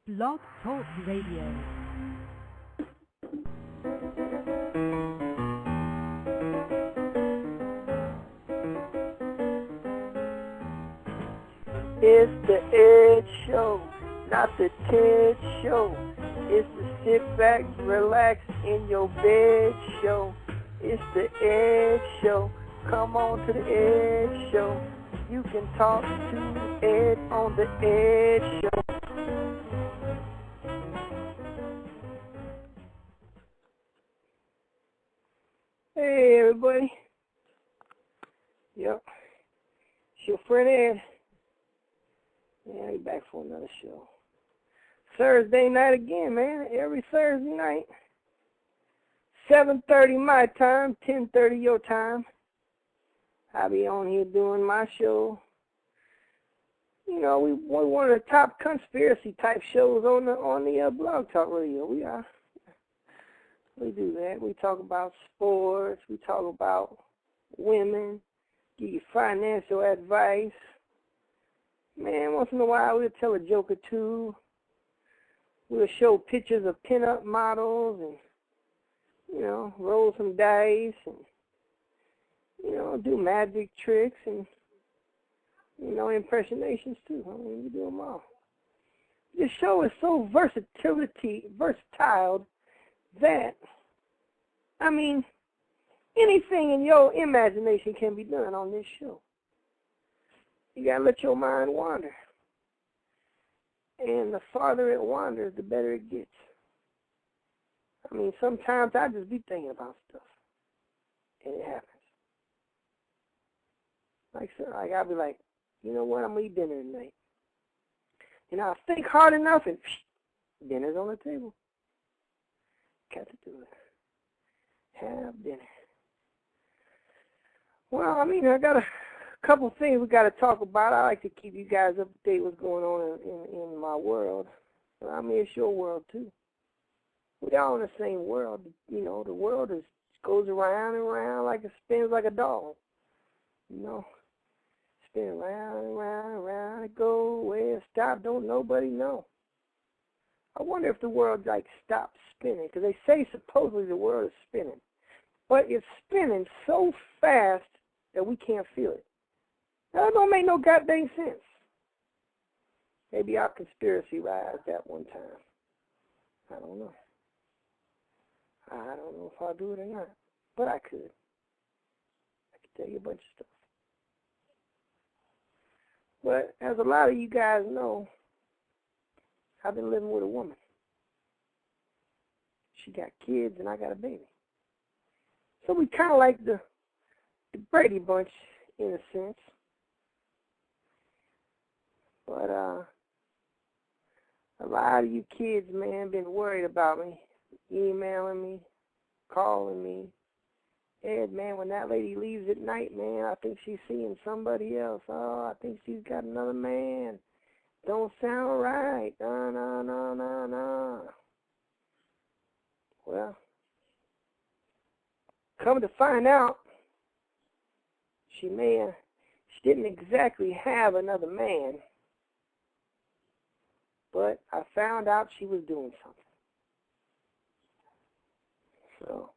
Blog Talk Radio. It's the Ed Show, not the Ted Show. It's the sit back, relax in your bed show. It's the Ed Show. Come on to the Ed Show. You can talk to Ed on the Ed Show. Hey, everybody. Yep. It's your friend Ed. Yeah, we back for another show. Thursday night again, man. Every Thursday night. 7:30 my time, 10:30 your time. I'll be on here doing my show. You know, we're one of the top conspiracy type shows on the Blog Talk Radio. We are. We do that. We talk about sports. We talk about women. Give you financial advice. Man, once in a while we'll tell a joke or two. We'll show pictures of pinup models and, you know, roll some dice and, you know, do magic tricks and, you know, impersonations too. I mean, we do them all. This show is so versatile that, I mean, anything in your imagination can be done on this show. You got to let your mind wander. And the farther it wanders, the better it gets. I mean, sometimes I just be thinking about stuff. And it happens. Like I'll be like, you know what, I'm going to eat dinner tonight. And I'll think hard enough and dinner's on the table. Got to do it. Have dinner. Well, I mean, I got a couple of things we got to talk about. I like to keep you guys up to date what's going on in my world. I mean, it's your world, too. We're all in the same world. You know, the world goes around and around like it spins like a doll. You know, spin around and around and around. It go where it stop, don't nobody know. I wonder if the world, like, stops spinning, because they say supposedly the world is spinning. But it's spinning so fast that we can't feel it. That don't make no goddamn sense. Maybe I'll conspiracy rise that one time. I don't know. I don't know if I'll do it or not. But I could. I could tell you a bunch of stuff. But as a lot of you guys know, I've been living with a woman. She got kids and I got a baby. So we kind of like the Brady Bunch in a sense. But a lot of you kids, man, been worried about me, emailing me, calling me. Ed, man, when that lady leaves at night, man, I think she's seeing somebody else. Oh, I think she's got another man. Don't sound right. No. Well, come to find out, she didn't exactly have another man. But I found out she was doing something. So,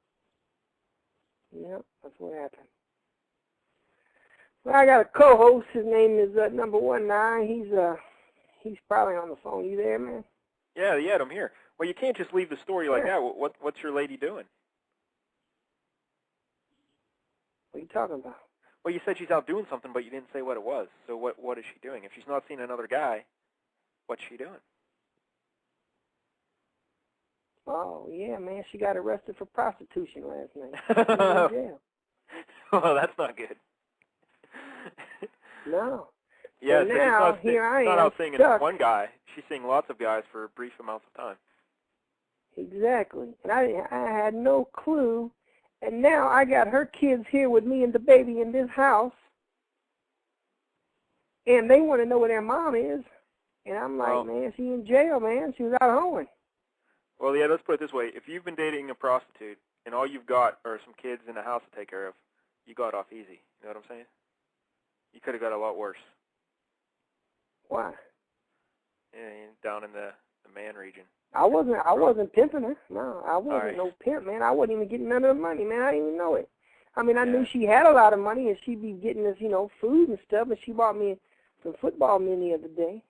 yep, that's what happened. Well, I got a co-host. His name is number 19. He's probably on the phone. You there, man? Yeah, I'm here. Well, you can't just leave the story like that. What's your lady doing? What are you talking about? Well, you said she's out doing something, but you didn't say what it was. So what is she doing? If she's not seeing another guy, what's she doing? Oh, yeah, man. She got arrested for prostitution last night. She was in jail. Well, that's not good. No. Yeah, so so now, here I am, not out seeing stuck. one guy. She's seeing lots of guys for brief amounts of time. Exactly. And I had no clue. And now I got her kids here with me and the baby in this house. And they want to know where their mom is. And I'm like, man, she in jail, man. She was out hoeing. Well, yeah, let's put it this way. If you've been dating a prostitute and all you've got are some kids in the house to take care of, you got off easy. You know what I'm saying? You could have got a lot worse. Why? Yeah, down in the the man region. I wasn't pimping her. No, I wasn't right. no pimp, man. I wasn't even getting none of the money, man. I didn't even know it. I mean, I Yeah. knew she had a lot of money, and she'd be getting us, you know, food and stuff, and she bought me some football money the other day.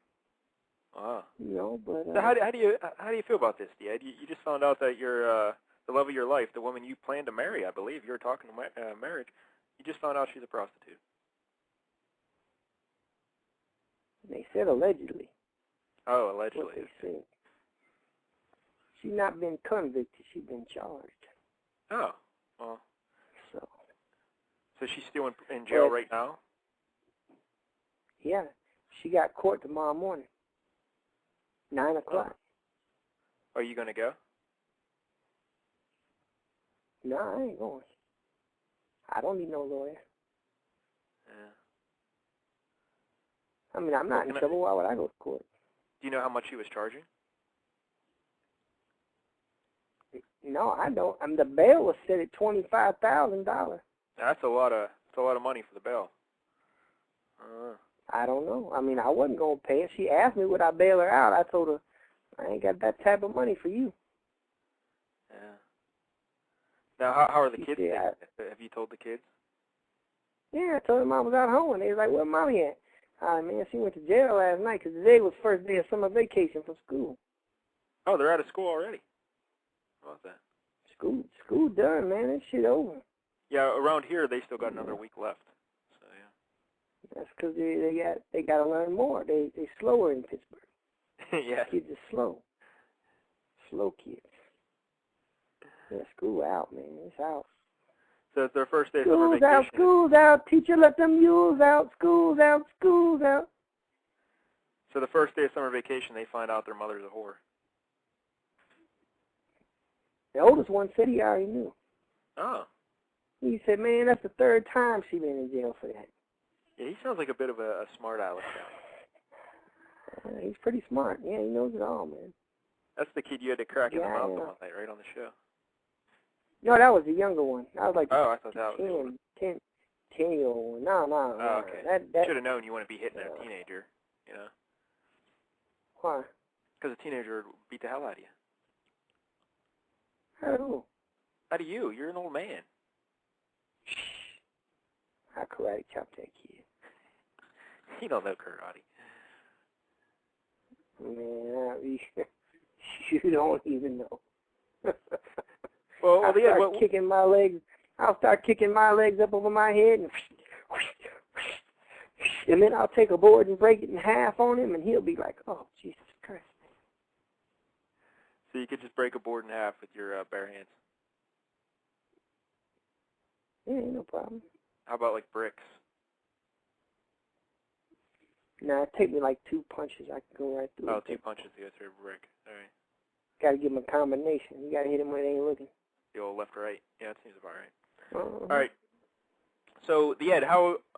Wow. You know, but So how do you feel about this, Dad? You just found out that you're the love of your life, the woman you plan to marry, I believe. You were talking marriage. You just found out she's a prostitute. they said allegedly. Oh, What allegedly. they said. She's not been convicted. She's been charged. Oh, well. So she's still in jail right now? yeah, she got court tomorrow morning, 9 o'clock. Are you going to go? No, I ain't going. I don't need no lawyer. Yeah. I mean, I'm not in trouble. Why would I go to court? Do you know how much she was charging? No, I don't. The bail was set at $25,000. That's a lot of money for the bail. I don't know. I mean, I wasn't gonna pay it. She asked me would I bail her out. I told her I ain't got that type of money for you. Yeah. Now, how are the She kids? said, Have you told the kids? Yeah, I told them I was out home, and they was like, "Where mommy at?" Man, she went to jail last night because today was first day of summer vacation from school. Oh, they're out of school already. How about that? School done, man. That shit over. Yeah, around here they still got another week left. So yeah. That's because they got to learn more. They slower in Pittsburgh. Yeah. Kids are slow kids. Yeah, school out, man. It's out. So it's their first day of summer vacation. School's out. Teacher, let them mules out. School's out. School's out. So the first day of summer vacation, they find out their mother's a whore. The oldest one said he already knew. Oh. He said, man, that's the third time she been in jail for that. Yeah, he sounds like a bit of a smart aleck guy. He's pretty smart. Yeah, he knows it all, man. That's the kid you had to crack in the mouth Yeah. one night, right, on the show? No, that was the younger one. I was like Oh, I thought that was 10-year-old one. No. Oh, okay. That Should have known you wouldn't be hitting a teenager, you know? Why? Because a teenager would beat the hell out of you. I don't know. Out of you. You're an old man. I karate chopped that kid. You don't know karate. Man, you don't even know. Well, I'll start kicking my legs. I'll start kicking my legs up over my head, and then I'll take a board and break it in half on him, and he'll be like, "Oh, Jesus Christ!" So you could just break a board in half with your bare hands. Yeah, ain't no problem. How about like bricks? Nah, it take me like 2 punches. I can go right through. Oh, 2 punches to go through a brick. All right. Got to give him a combination. You got to hit him when they ain't looking. The old left or right. Yeah, that seems about right. Uh-huh. All right. So, Ed,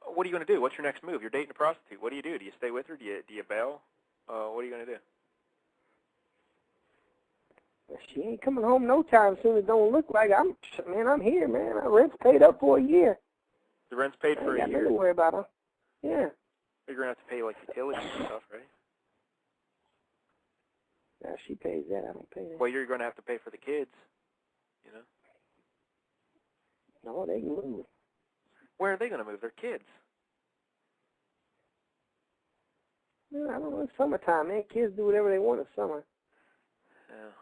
what are you going to do? What's your next move? You're dating a prostitute. What do? Do you stay with her? Do you bail? What are you going to do? She ain't coming home no time soon. It don't look like I'm here, man. My rent's paid up for a year. The rent's paid for a I ain't got year? nothing to worry about her. Yeah. You're going to have to pay, like, utilities and stuff, right? Now, she pays that. I don't pay that. Well, you're going to have to pay for the kids, you know? No, they can move. Where are they going to move? They're kids. Man, I don't know. It's summertime, man. Kids do whatever they want in summer. Yeah.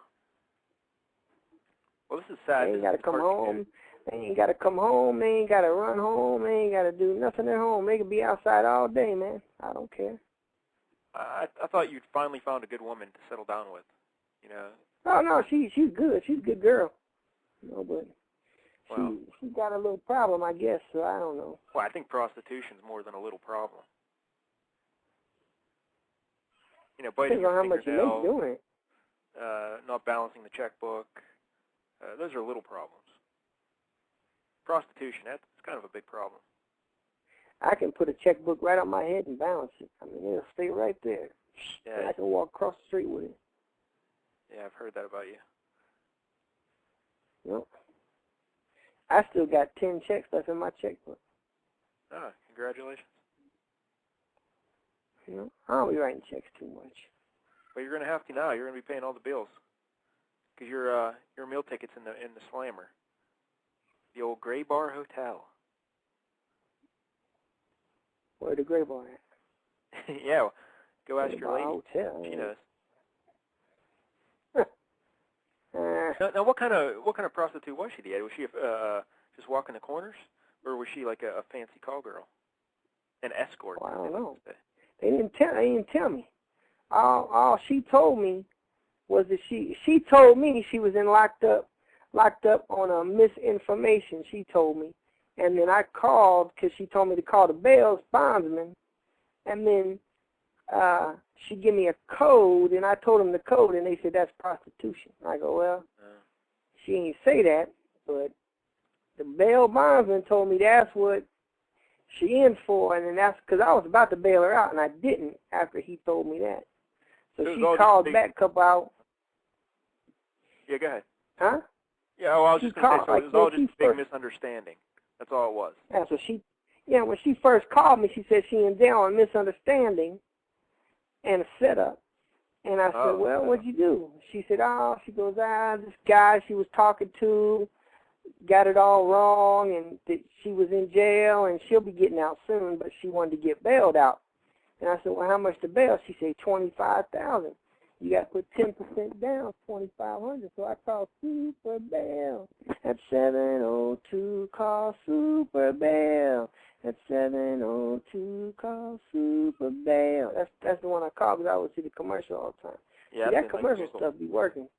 Well, this is sad. They ain't got to come home. They ain't got to come home. They ain't got to run home. They ain't got to do nothing at home. They can be outside all day, man. I don't care. I thought you'd finally found a good woman to settle down with, you know? Oh, no, she's good. She's a good girl. No, but Well, she got a little problem, I guess, so I don't know. Well, I think prostitution's more than a little problem. You know, biting Depends on your how much you make fingernail, doing it. not balancing the checkbook, those are little problems. Prostitution, that's kind of a big problem. I can put a checkbook right on my head and balance it. I mean, it'll stay right there. Yeah. And I can walk across the street with it. Yeah, I've heard that about you. Yep. I still got 10 checks left in my checkbook. Ah, congratulations. You know, I don't be writing checks too much. But you're going to have to now. You're going to be paying all the bills. Because your meal ticket's in the Slammer. The old Gray Bar Hotel. Where the Gray Bar at? Yeah, well, go ask Gray your Bar lady. Hotel. She knows. Uh, Now, what kind of prostitute was she, Ed? Was she just walking the corners, or was she like a fancy call girl, an escort? well, I don't know. Say? They didn't tell me. All she told me was that she told me she was locked up on a misinformation. She told me, and then I called because she told me to call the bail bondsman, and then she gave me a code, and I told them the code, and they said that's prostitution. I go, well, she ain't say that, but the bail bondsman told me that's what she in for, and then that's because I was about to bail her out, and I didn't after he told me that. So she called back a couple hours. Yeah, go ahead. Huh? Yeah, well, I was She just going to say, called, so like, it was all when just she a big first- misunderstanding. That's all it was. That's what when she first called me, she said she in jail on misunderstanding and a setup. And I said, well, what'd you do? She said, she goes, this guy she was talking to got it all wrong, and that she was in jail, and she'll be getting out soon, but she wanted to get bailed out. And I said, well, how much to bail? She said, $25,000. You got to put 10% down, $2,500. So I called Super Bail at 702. Call Super Bail at 702. Call Super Bail. That's the one I called because I would see the commercial all the time. Yeah, see, that commercial stuff be working.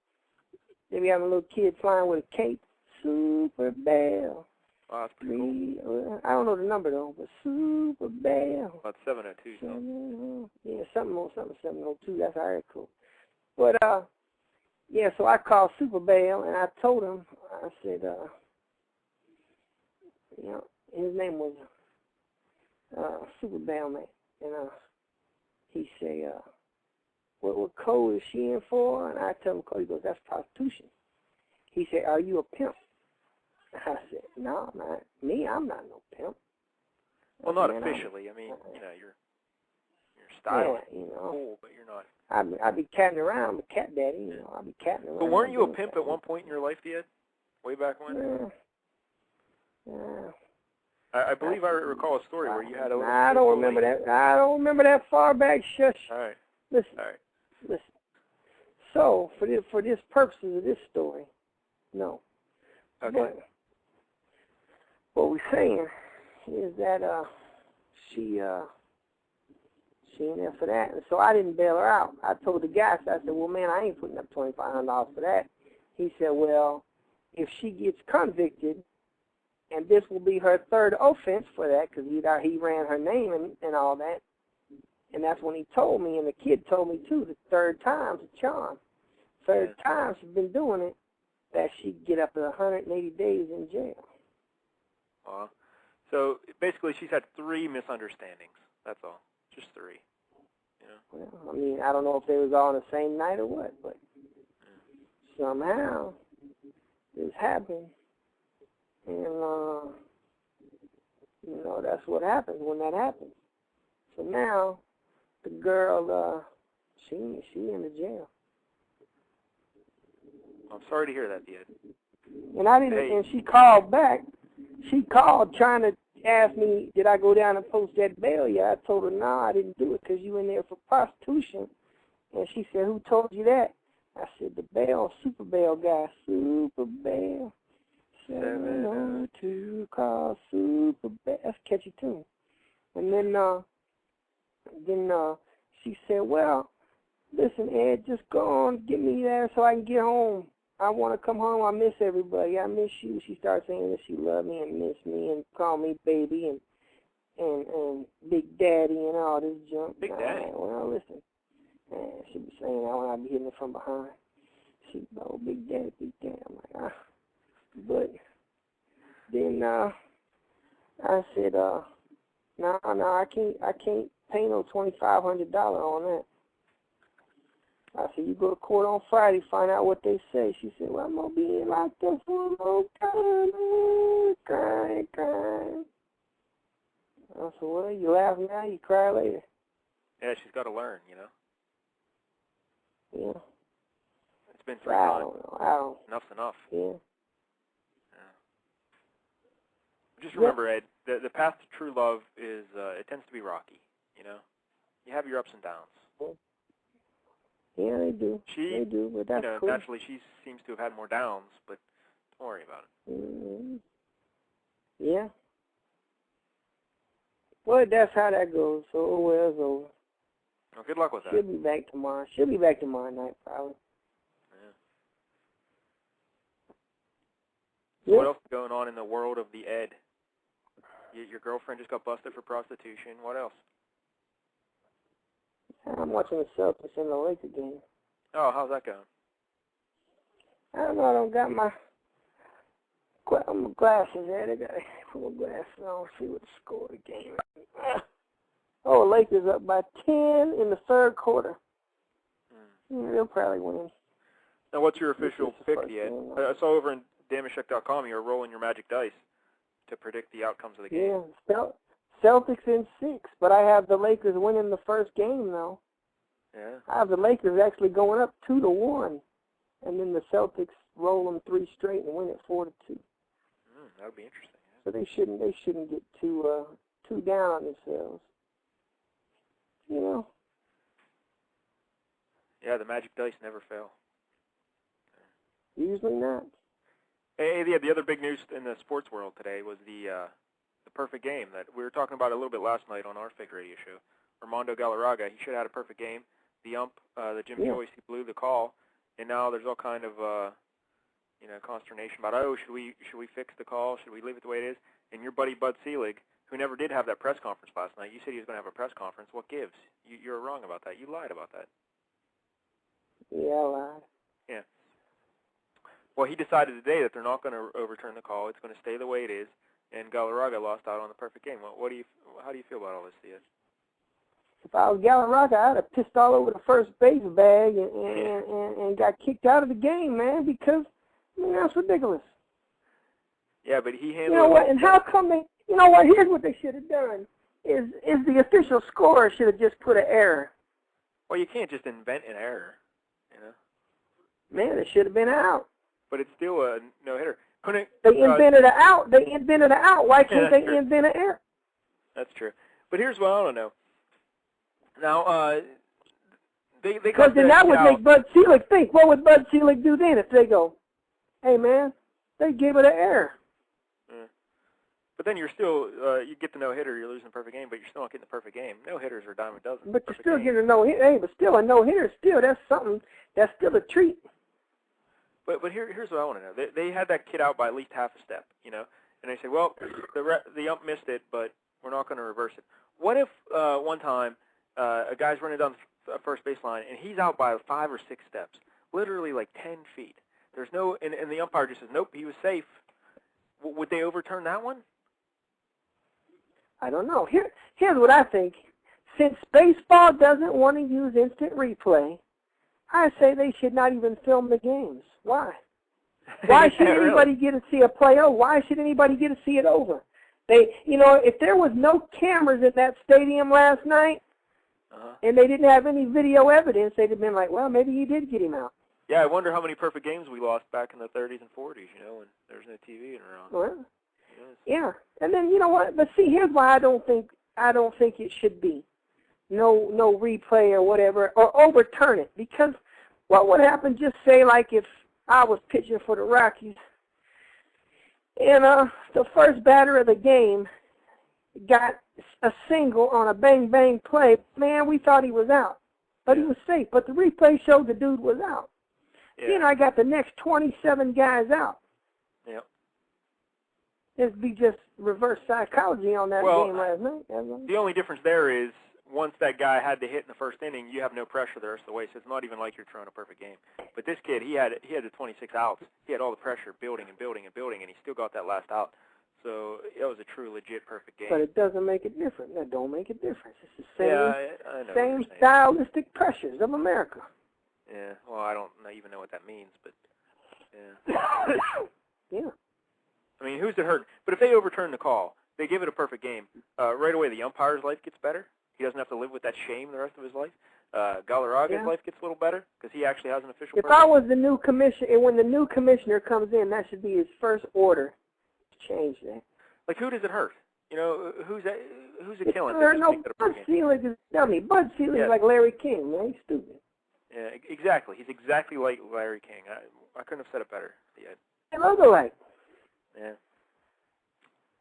They be having a little kid flying with a cape. Super Bail. Wow, that's pretty cool. I don't know the number though, but Super Bail. About 702. So. Yeah, something 702. That's alright, cool. But yeah, so I called Super Bail and I told him, I said, his name was Super Bail man, and he said, what code is she in for? And I tell him code. He goes, that's prostitution. He said, are you a pimp? I said, no, not me. I'm not no pimp. Well, not officially. I mean, you're styling. Yeah, cool, but you're not. I'd be catting around. I'm a cat daddy, I'd be catting around. But weren't you a pimp at one point in your life, Ed? Way back when? Yeah. I believe I recall a story where you had a little... I don't remember that. I don't remember that far back. Shush. All right. Listen. All right. Listen. So, for this purposes of this story, no. Okay. But what we're saying is that she ain't there for that. And so I didn't bail her out. I told the guy, so I said, well, man, I ain't putting up $2,500 for that. He said, well, if she gets convicted, and this will be her third offense for that, because he ran her name and all that, and that's when he told me, and the kid told me, too, the third time's a charm. Third time she's been doing it, that she'd get up to 180 days in jail. So basically she's had 3 misunderstandings. That's all. Just 3. Well, I mean, I don't know if they was all on the same night or what, but somehow this happened. And, that's what happens when that happens. So now the girl, she in the jail. I'm sorry to hear that, Ed. And I didn't. And she called back. She called trying to ask me, did I go down and post that bail yet? I told her, no, I didn't do it because you in there for prostitution. And she said, who told you that? I said, the bail, Super Bail guy. Super Bail. 702, call Super Bail. That's a catchy tune. And then she said, well, listen, Ed, just go on, get me there so I can get home. I want to come home. I miss everybody. I miss you. She started saying that she loved me and missed me and called me baby and Big Daddy and all this junk. Big Daddy? Well, listen. She be saying that when I be hitting it from behind. She be, oh, Big Daddy, Big Daddy. I'm like, But then I said, no, I can't pay no $2,500 on that. I said, you go to court on Friday, find out what they say. She said, well, I'm going to be locked up for a long time. Crying. I said, well, you laugh now, you cry later. Yeah, she's got to learn, Yeah. It's been 3 I times. don't know. I don't. Enough's enough. Yeah. Just remember, Ed, the path to true love is, it tends to be rocky, you know? You have your ups and downs. Yeah, they do. They do, but that's cool. Naturally she seems to have had more downs, but don't worry about it. Mm-hmm. Yeah. Well, that's how that goes. So, well, it's over. Well, good luck with that. She'll be back tomorrow. She'll be back tomorrow night, probably. Yeah. What else is going on in the world of the Ed? Your girlfriend just got busted for prostitution. What else? I'm watching the Celtics and the Lakers game. Oh, how's that going? I don't know. I don't got my glasses there. I got to put my glasses on, see what the score of the game is. Oh, Lakers up by 10 in the third quarter. Yeah, they'll probably win. Now, what's your official pick, Ed? I saw over in Damashek.com you're rolling your magic dice to predict the outcomes of the game. Yeah, Celtics in 6, but I have the Lakers winning the first game, though. Yeah. I have the Lakers actually going up 2-1, and then the Celtics roll them 3 straight and win it 4-2. That would be interesting. Yeah. So they shouldn't get too down on themselves. You know. Yeah, the magic dice never fail. Usually not. Hey, the other big news in the sports world today was the perfect game that we were talking about a little bit last night on our Fig Radio show. Armando Galarraga, he should have had a perfect game. The ump, the Jim Joyce, he blew the call, and now there's all kind of consternation about, should we fix the call? Should we leave it the way it is? And your buddy Bud Selig, who never did have that press conference last night, you said he was going to have a press conference. What gives? You're wrong about that. You lied about that. Yeah, I lied. Yeah. Well, he decided today that they're not going to overturn the call. It's going to stay the way it is, and Galarraga lost out on the perfect game. How do you feel about all this, Diaz? If I was Galarraga, I'd have pissed all over the first base bag and got kicked out of the game, man, because, that's ridiculous. Yeah, but he handled You know what, and how come they, here's what they should have done, is the official scorer should have just put an error. Well, you can't just invent an error, Man, it should have been out. But it's still a no-hitter. They invented an out. Why can't they invent an error? That's true. But here's what I don't know. Now, because then that would make Bud Selig think. What would Bud Selig do then if they go, hey, man, they gave it an error? Yeah. But then you're still, you get the no-hitter, you're losing the perfect game, but you're still not getting the perfect game. No-hitters are a dime a dozen. But you're still getting a no-hitter. Hey, but still a no-hitter, that's something, that's still a treat. But here's what I want to know. They had that kid out by at least half a step, and they say, well, the ump missed it, but we're not going to reverse it. What if one time a guy's running down the first baseline, and he's out by 5 or 6 steps, literally like 10 feet. There's no, and the umpire just says, nope, he was safe. Would they overturn that one? I don't know. Here's what I think. Since baseball doesn't want to use instant replay, I say they should not even film the games. Why? Why should anybody get to see a play over? Why should anybody get to see it over? If there was no cameras in that stadium last night, and they didn't have any video evidence, they'd have been like, well, maybe he did get him out. Yeah, I wonder how many perfect games we lost back in the 30s and 40s, when there was no TV around. Well, yeah. And then, you know what? But see, here's why I don't think it should be. No replay or whatever, or overturn it. Because what would happen, just say, like, if I was pitching for the Rockies, and the first batter of the game got a single on a bang-bang play, man, we thought he was out. But he was safe. But the replay showed the dude was out. Yeah. I got the next 27 guys out. Yep. It'd be just reverse psychology on that game last night. The only difference there is once that guy had to hit in the first inning, you have no pressure the rest of the way, so it's not even like you're throwing a perfect game. But this kid, he had the 26 outs. He had all the pressure building and building and building, and he still got that last out. So it was a true, legit, perfect game. But it doesn't make it different. That don't make a difference. It's the I know same stylistic pressures of America. Yeah, well, I don't even know what that means, but yeah. Yeah. I mean, who's it hurt? But if they overturn the call, they give it a perfect game, right away the umpire's life gets better. He doesn't have to live with that shame the rest of his life. Galarraga's life gets a little better because he actually has an official. If I was the new commissioner, and when the new commissioner comes in, that should be his first order to change that. Like, who does it hurt? You know, who's it killing? Bud Selig is a dummy. Bud Selig is like Larry King, man. He's stupid. Yeah, exactly. He's exactly like Larry King. I couldn't have said it better. Yeah. They look alike. Yeah. A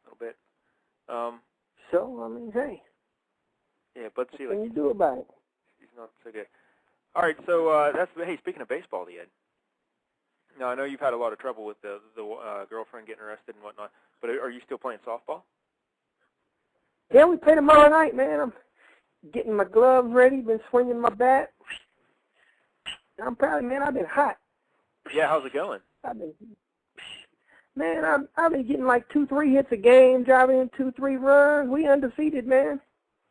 little bit. So, I mean, hey. Yeah, Bud Selig. What can you do about it? He's not so good. All right, so hey, speaking of baseball, Ed. Now, I know you've had a lot of trouble with the girlfriend getting arrested and whatnot, but are you still playing softball? Yeah, we play tomorrow night, man. I'm getting my gloves ready, been swinging my bat. I'm proud, man. I've been hot. Yeah, how's it going? I've been getting like 2-3 hits a game, driving in 2-3 runs. We undefeated, man.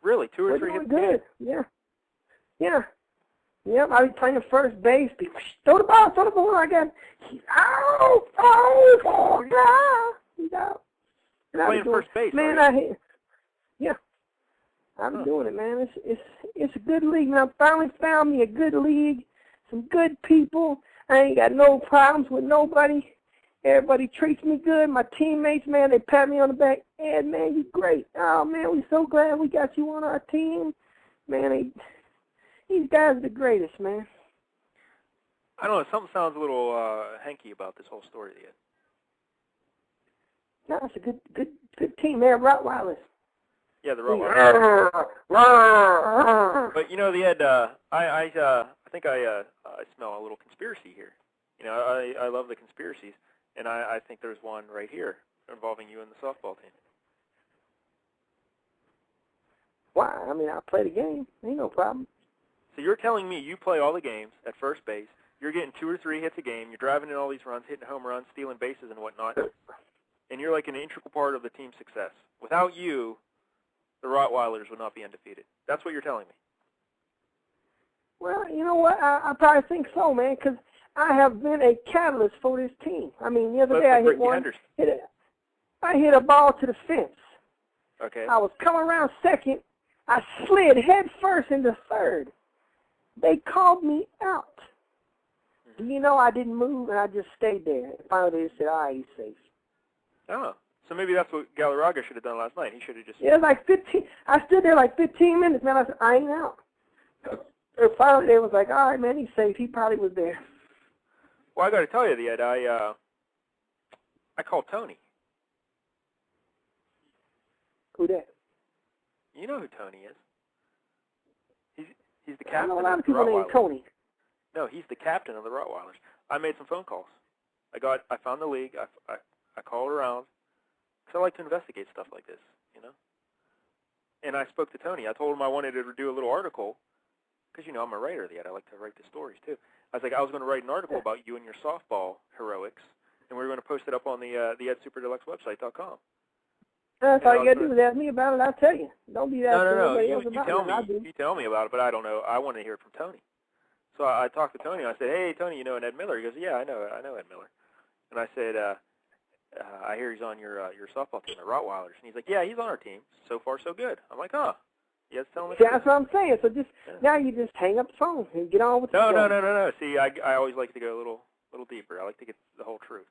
Really? 2 or 3 hits a game? Good. Yeah. Yep, I was playing first base. Throw the ball. I got. He's out. Playing first base, man. I'm doing it, man. It's a good league, and I finally found me a good league, some good people. I ain't got no problems with nobody. Everybody treats me good. My teammates, man, they pat me on the back. Ed, man, you great. Oh, man, we're so glad we got you on our team. Man, these guys are the greatest, man. I don't know. Something sounds a little hanky about this whole story, Ed. No, it's a good team. They're Rottweilers. Yeah, the Rottweilers. But you know, Ed, I think I smell a little conspiracy here. You know, I love the conspiracies, and I think there's one right here involving you and the softball team. Why? I mean, I'll play the game. Ain't no problem. So you're telling me you play all the games at first base, you're getting 2 or 3 hits a game, you're driving in all these runs, hitting home runs, stealing bases and whatnot, and you're like an integral part of the team's success. Without you, the Rottweilers would not be undefeated. That's what you're telling me. Well, you know what? I probably think so, man, because I have been a catalyst for this team. I mean, the other day I hit one. I hit a ball to the fence. Okay. I was coming around second. I slid head first into third. They called me out. Mm-hmm. You know, I didn't move, and I just stayed there. And finally, they said, all right, he's safe. Oh, so maybe that's what Galarraga should have done last night. He should have just... Yeah, it was like 15. I stood there like 15 minutes, man. I said, I ain't out. And finally, they was like, all right, man, he's safe. He probably was there. Well, I got to tell you, Ed, I called Tony. Who that? You know who Tony is. He's the captain of the Rottweilers. I know a lot of people named Tony. No, he's the captain of the Rottweilers. I made some phone calls. I found the league. I called around because I like to investigate stuff like this, you know. And I spoke to Tony. I told him I wanted to do a little article because, you know, I'm a writer. I like to write the stories too. I was like, I was going to write an article about you and your softball heroics, and we were going to post it up on the EdSuperDeluxeWebsite.com. That's all you got to do is ask me about it. I'll tell you. Don't be asking anybody else about it. You tell me about it, but I don't know. I want to hear it from Tony. So I talked to Tony. I said, hey, Tony, you know Ed Miller? He goes, yeah, I know Ed Miller. And I said, I hear he's on your softball team, the Rottweilers. And he's like, yeah, he's on our team. So far, so good. I'm like, huh. Yes, tell me. See, that's what I'm saying. So now you just hang up the phone and get on with it. No. See, I always like to go a little deeper. I like to get the whole truth.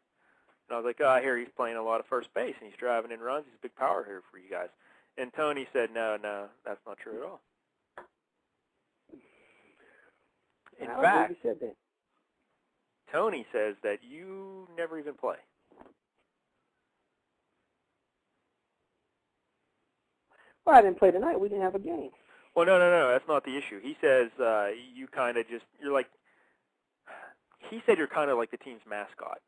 And I was like, I hear he's playing a lot of first base, and he's driving in runs. He's a big power hitter for you guys. And Tony said, no, that's not true at all. In fact, he said that. Tony says that you never even play. Well, I didn't play tonight. We didn't have a game. Well, no. That's not the issue. He says you kind of you're like, he said you're kind of like the team's mascot,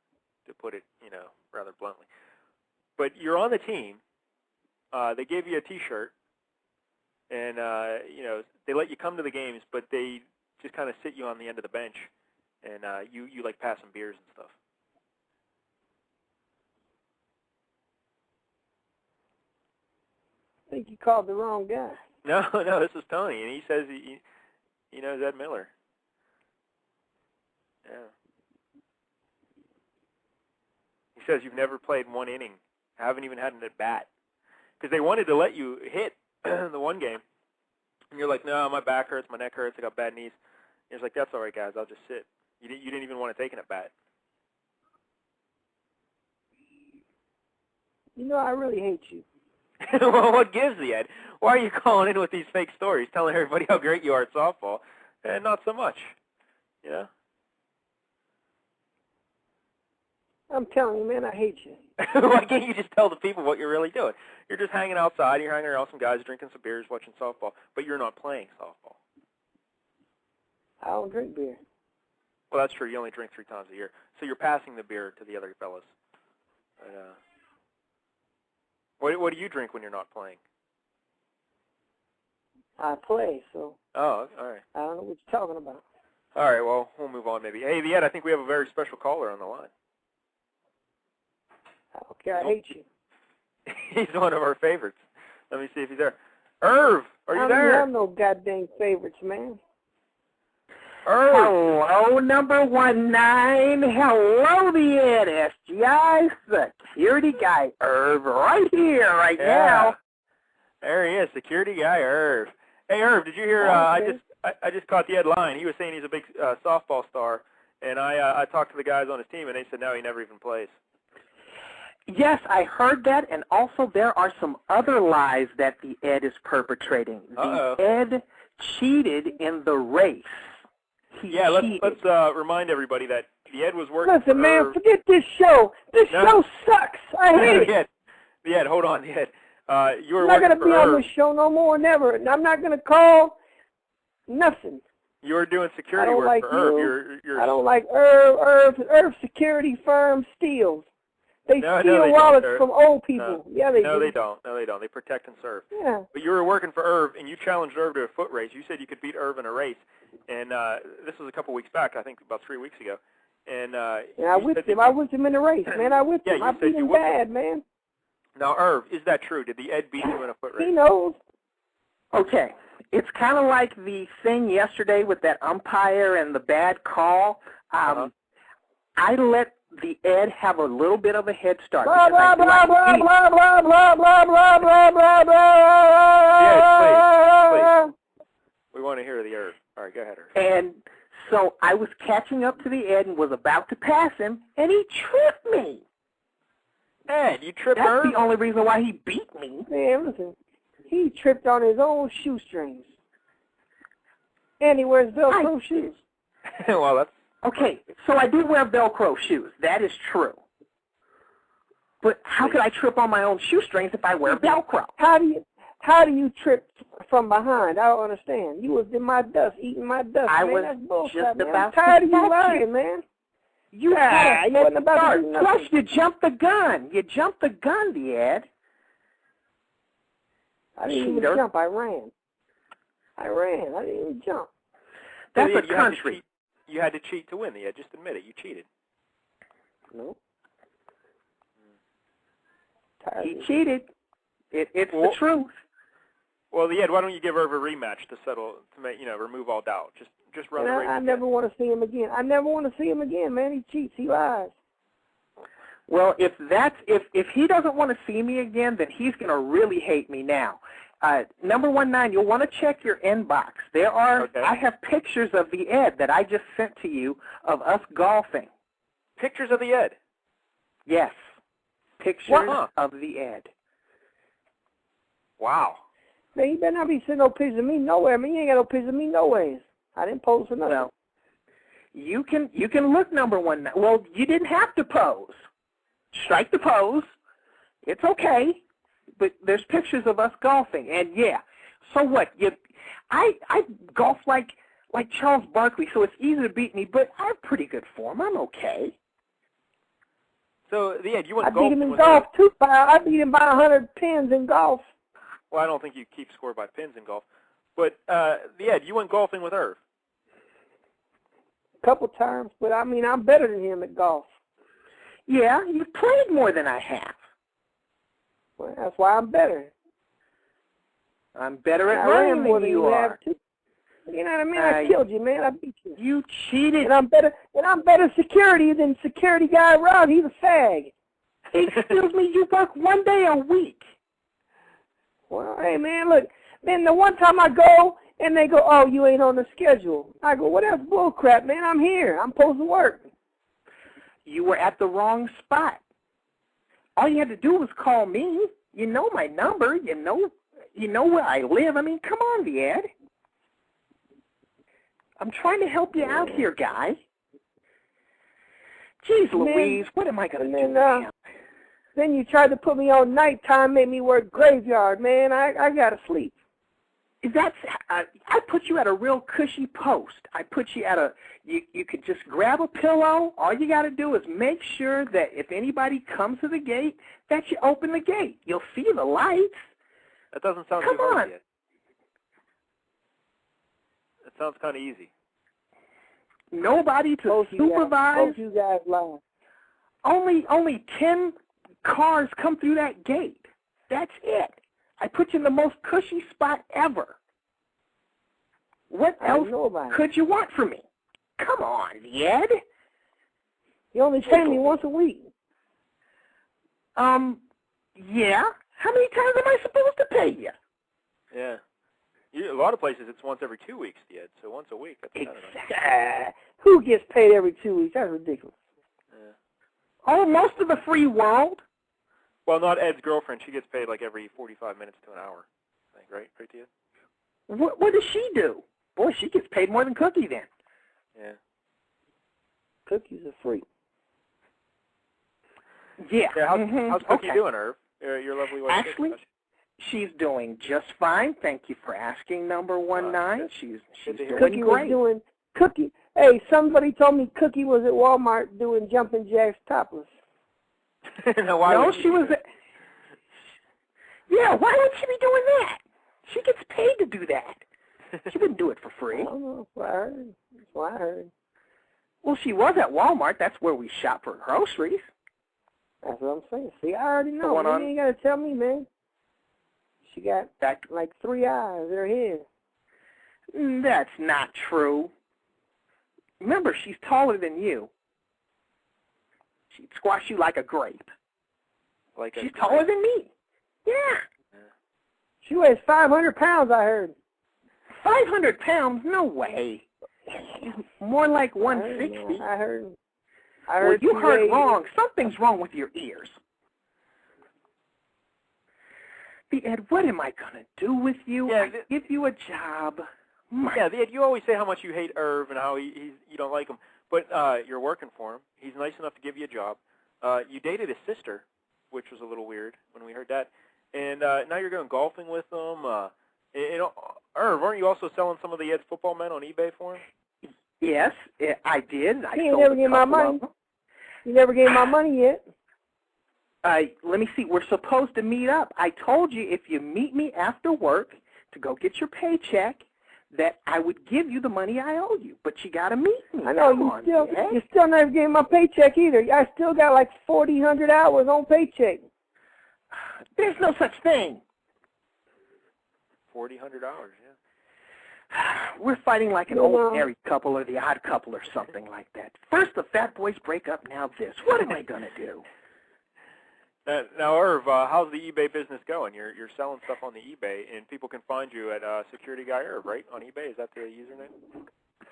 to put it, you know, rather bluntly. But you're on the team. They gave you a T-shirt, and, you know, they let you come to the games, but they just kind of sit you on the end of the bench, and you like pass some beers and stuff. I think you called the wrong guy. No, this is Tony, and he says he knows Ed Miller. Yeah. He says you've never played one inning, haven't even had an at-bat. Because they wanted to let you hit the one game, And you're like, no, my back hurts, my neck hurts, I got bad knees. And he's like, that's all right, guys, I'll just sit. You didn't even want to take an at bat. You know, I really hate you. Well, what gives, the Ed? Why are you calling in with these fake stories, telling everybody how great you are at softball, and not so much? You know? I'm telling you, man, I hate you. Why can't you just tell the people what you're really doing? You're just hanging outside, you're hanging around with some guys, drinking some beers, watching softball, but you're not playing softball. I don't drink beer. Well, that's true. You only drink 3 times a year. So you're passing the beer to the other fellas. But, what do you drink when you're not playing? I play, so. Oh, all right. I don't know what you're talking about. All right, well, we'll move on maybe. Hey, Ed, I think we have a very special caller on the line. Okay, I hate you. He's one of our favorites. Let me see if he's there. Irv, are you there? I'm no goddamn favorites, man. Irv. Hello, number 19. Hello, the NSGI security guy, Irv, right here, right now. There he is, security guy, Irv. Hey, Irv, did you hear? Okay. I just caught the Ed line. He was saying he's a big softball star, and I talked to the guys on his team, and they said no, he never even plays. Yes, I heard that, and also there are some other lies that the Ed is perpetrating. Uh-oh. The Ed cheated in the race. Let's remind everybody that the Ed was working. Listen, for man, Irv. forget this show. This show sucks. I hate it. The Ed, hold on, the Ed. You were I'm not working going to for be Irv. on this show no more, never. And I'm not going to call nothing. You were doing security I don't work like for you. Irv. You're I don't like Irv security firm steals. They No, steal they wallets don't, from old people. Yeah, they do. No, they don't. They protect and serve. Yeah. But you were working for Irv, and you challenged Irv to a foot race. You said you could beat Irv in a race. And this was a couple weeks back, I think about 3 weeks ago. And I whipped him. I whipped him in the race, man. I whipped him. you I said beat you him whipped bad, man. Now, Irv, is that true? Did the Ed beat you in a foot race? He knows. Okay, it's kind of like the thing yesterday with that umpire and the bad call. I let the Ed have a little bit of a head start. Blah, blah, blah, blah, blah, blah, blah, blah, blah, blah, blah, blah. Yes, please. We want to hear the Irv. All right, go ahead, Irv. And so I was catching up to the Ed and was about to pass him, and he tripped me. Ed, you tripped That's Irv? the only reason why he beat me. Man, listen. He tripped on his own shoestrings. And he wears Velcro shoes. Well, that's... Okay, so I do wear Velcro shoes. That is true. But how could I trip on my own shoestrings if I wear Velcro? How do you trip from behind? I don't understand. You was in my dust, eating my dust. I man. was That's bullshit, just man. about I'm tired of to you catch lying, you. man. You had a you head wasn't about to start. do Plus, nothing. you jumped the gun. You jumped the gun, the Ed. I didn't Cheater. even jump. I ran. I didn't even jump. That's Ed, a country. You had to cheat to win, Ed. Just admit it. You cheated. No. He cheated. It's the truth. Well, Ed, why don't you give Irv a rematch to settle, to make, remove all doubt? Just run the race. I never want to see him again. I never want to see him again, man. He cheats. He lies. Well, if he doesn't want to see me again, then he's going to really hate me now. Number 19, you'll want to check your inbox. There are Okay. I have pictures of the Ed that I just sent to you of us golfing. Pictures of the Ed. Yes, pictures What? of the Ed. Wow. Man, you better not be sending no pictures of me nowhere. Man, you ain't got no pictures of me nowhere. I didn't pose for nothing. Well, you can look number 19. Well, you didn't have to pose. Strike the pose. It's okay. But there's pictures of us golfing, and yeah. So what? I golf like Charles Barkley, so it's easy to beat me. But I have pretty good form. I'm okay. So, Ed, you went I beat golfing him in with golf Irv. too, pal. I beat him by 100 pins in golf. Well, I don't think you keep score by pins in golf. But, Ed, you went golfing with Irv. A couple times, but I mean, I'm better than him at golf. Yeah, you've played more than I have. Well, that's why I'm better. I'm better at I ran running more than than you have are. too. You know what I mean? I killed you, man. I beat you. You cheated. And I'm better security than security guy Rob. He's a fag. Excuse me, you work one day a week. Well, hey, man, look, Then the one time I go, and they go, oh, you ain't on the schedule. I go, well, that's bull crap, man. I'm here. I'm supposed to work. You were at the wrong spot. All you had to do was call me. You know my number. You know where I live. I mean, come on, Ed. I'm trying to help you out here, guy. Jeez Louise, what am I going to do now? Then you tried to put me on nighttime, made me work graveyard, man. I got to sleep. I put you at a real cushy post. I put you at you could just grab a pillow. All you got to do is make sure that if anybody comes to the gate, that you open the gate. You'll see the lights. That doesn't sound Come too hard on. yet. It sounds kind of easy. Nobody to supervise. Both you guys lie. Only 10 cars come through that gate. That's it. I put you in the most cushy spot ever. What else could you want from me? Come on, Ed. You only pay me once a week. Yeah. How many times am I supposed to pay you? Yeah. A lot of places it's once every 2 weeks, Ed. So once a week. That's Exactly. Who gets paid every 2 weeks? That's ridiculous. Yeah. Oh, most of the free world. Well, not Ed's girlfriend. She gets paid like every 45 minutes to an hour. I think, right? Right to you? What does she do? Boy, she gets paid more than Cookie then. Yeah. Cookie's a freak. Yeah. How's Cookie doing, Irv? Your lovely wife. Actually, she's doing just fine. Thank you for asking, number 19. She's doing Cookie great. was doing Cookie. Hey, somebody told me Cookie was at Walmart doing jumping jacks topless. No, she was. Yeah, why would she be doing that? She gets paid to do that. She wouldn't do it for free. I don't know. That's what I heard. That's what I heard. Well, she was at Walmart. That's where we shop for groceries. That's what I'm saying. See, I already know. Going on? You ain't got to tell me, man. She got like 3 eyes in her head. That's not true. Remember, she's taller than you. She'd squash you like a grape. She's taller than me. Yeah. She weighs 500 pounds, I heard. 500 pounds? No way. More like 160. I heard. Well, you heard wrong. Something's wrong with your ears. Ed, what am I going to do with you? Yeah, I give you a job. Yeah, Ed, you always say how much you hate Irv and how you don't like him. But you're working for him. He's nice enough to give you a job. You dated his sister, which was a little weird when we heard that. And now you're going golfing with him. Irv, aren't you also selling some of the Ed's football men on eBay for him? Yes, I did. He ain't never gave my money. You never gave my money yet. Let me see. We're supposed to meet up. I told you if you meet me after work to go get your paycheck, that I would give you the money I owe you. But you got to meet me. I know. You still never gave my paycheck either. I still got like 4,000 hours on paycheck. There's no such thing. 4,000 hours, yeah. We're fighting like an old married couple or the odd couple or something like that. First the fat boys break up, now this. What am I going to do? Now, Irv, how's the eBay business going? You're selling stuff on the eBay, and people can find you at Security Guy Irv, right, on eBay? Is that the username?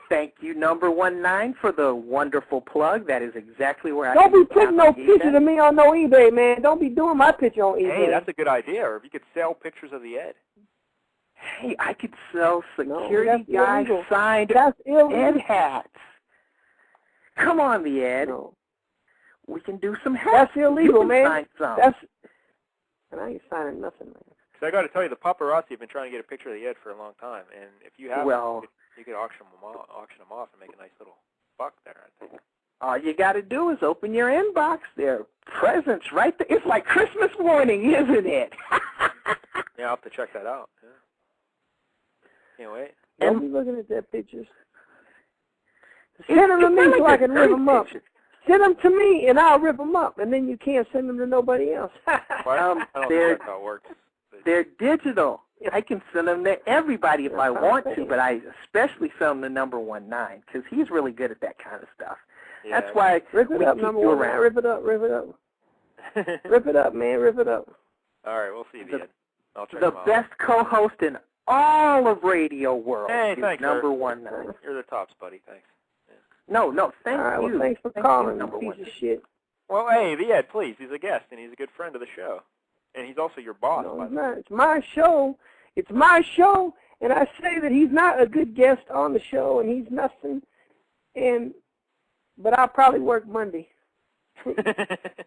Thank you, number 19, for the wonderful plug. That is exactly where Don't be putting no pictures of me on no eBay, man. Don't be doing my picture on eBay. Hey, that's a good idea, Irv. You could sell pictures of the Ed. Hey, I could sell Security Guy signed Ed hats. Come on, the Ed. No. We can do some hats. That's illegal, man. And I ain't signing nothing, man. Because I got to tell you, the paparazzi have been trying to get a picture of the Ed for a long time, and if you have you could auction them off and make a nice little buck there, I think. All you got to do is open your inbox. There are presents right there. It's like Christmas morning, isn't it? Yeah, I'll have to check that out. Yeah. Can't wait. Don't be looking at that pictures. Send them to me so I can rip them up. Send them to me, and I'll rip them up, and then you can't send them to nobody else. Well, I don't know that's how it works. They're digital. I can send them to everybody if I want to, but I especially send them to number 19 because he's really good at that kind of stuff. Yeah, that's why rip it up, keep number you 19. around. Rip it up, rip it up. Rip it up, man, rip it up. All right, we'll see the Ed. I'll check The him out. best co-host in all of Radio World Hey, is thanks, number Irv. 19. You're the tops, buddy. Thanks. No, thank All right, you. well, thanks for Thank calling, you, number you 1. piece of shit. Well, hey, the Ed, please. He's a guest, and he's a good friend of the show. And he's also your boss, No, by it's the way. not. It's my show. It's my show, and I say that he's not a good guest on the show, and he's nothing. But I'll probably work Monday.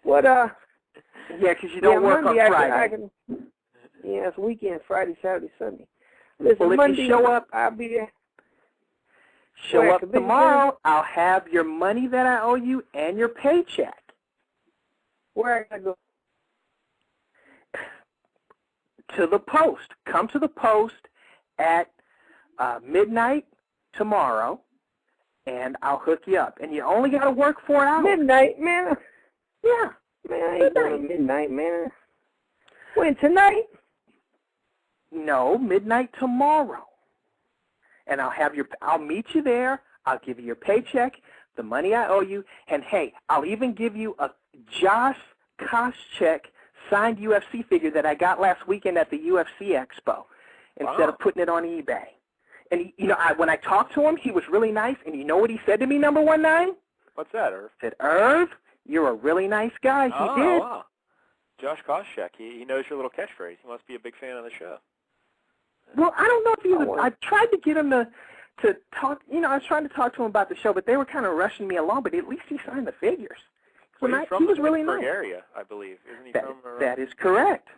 What? Yeah, because you don't work Monday on I Friday. can, yeah, it's weekend, Friday, Saturday, Sunday. Listen, Well, if Monday, you show up, I'll be there. show Where, up Convention tomorrow, I'll have your money that I owe you and your paycheck. Where I go? To the post. Come to the post at midnight tomorrow, and I'll hook you up. And you only got to work 4 hours. Midnight, man. Yeah. Man, I ain't going to midnight, man. When, tonight? No, midnight tomorrow. And I'll meet you there. I'll give you your paycheck, the money I owe you, and hey, I'll even give you a Josh Koscheck signed UFC figure that I got last weekend at the UFC Expo instead of putting it on eBay. And, when I talked to him, he was really nice, and you know what he said to me, number 19? What's that, Irv? He said, Irv, you're a really nice guy. He did. Wow. Josh Koscheck, he knows your little catchphrase. He must be a big fan of the show. Well, I don't know if he was. I tried to get him to talk. I was trying to talk to him about the show, but they were kind of rushing me along. But at least he signed the figures. Well, he's from he was the really Pittsburgh nice. area, I believe. Isn't he from around? That is correct.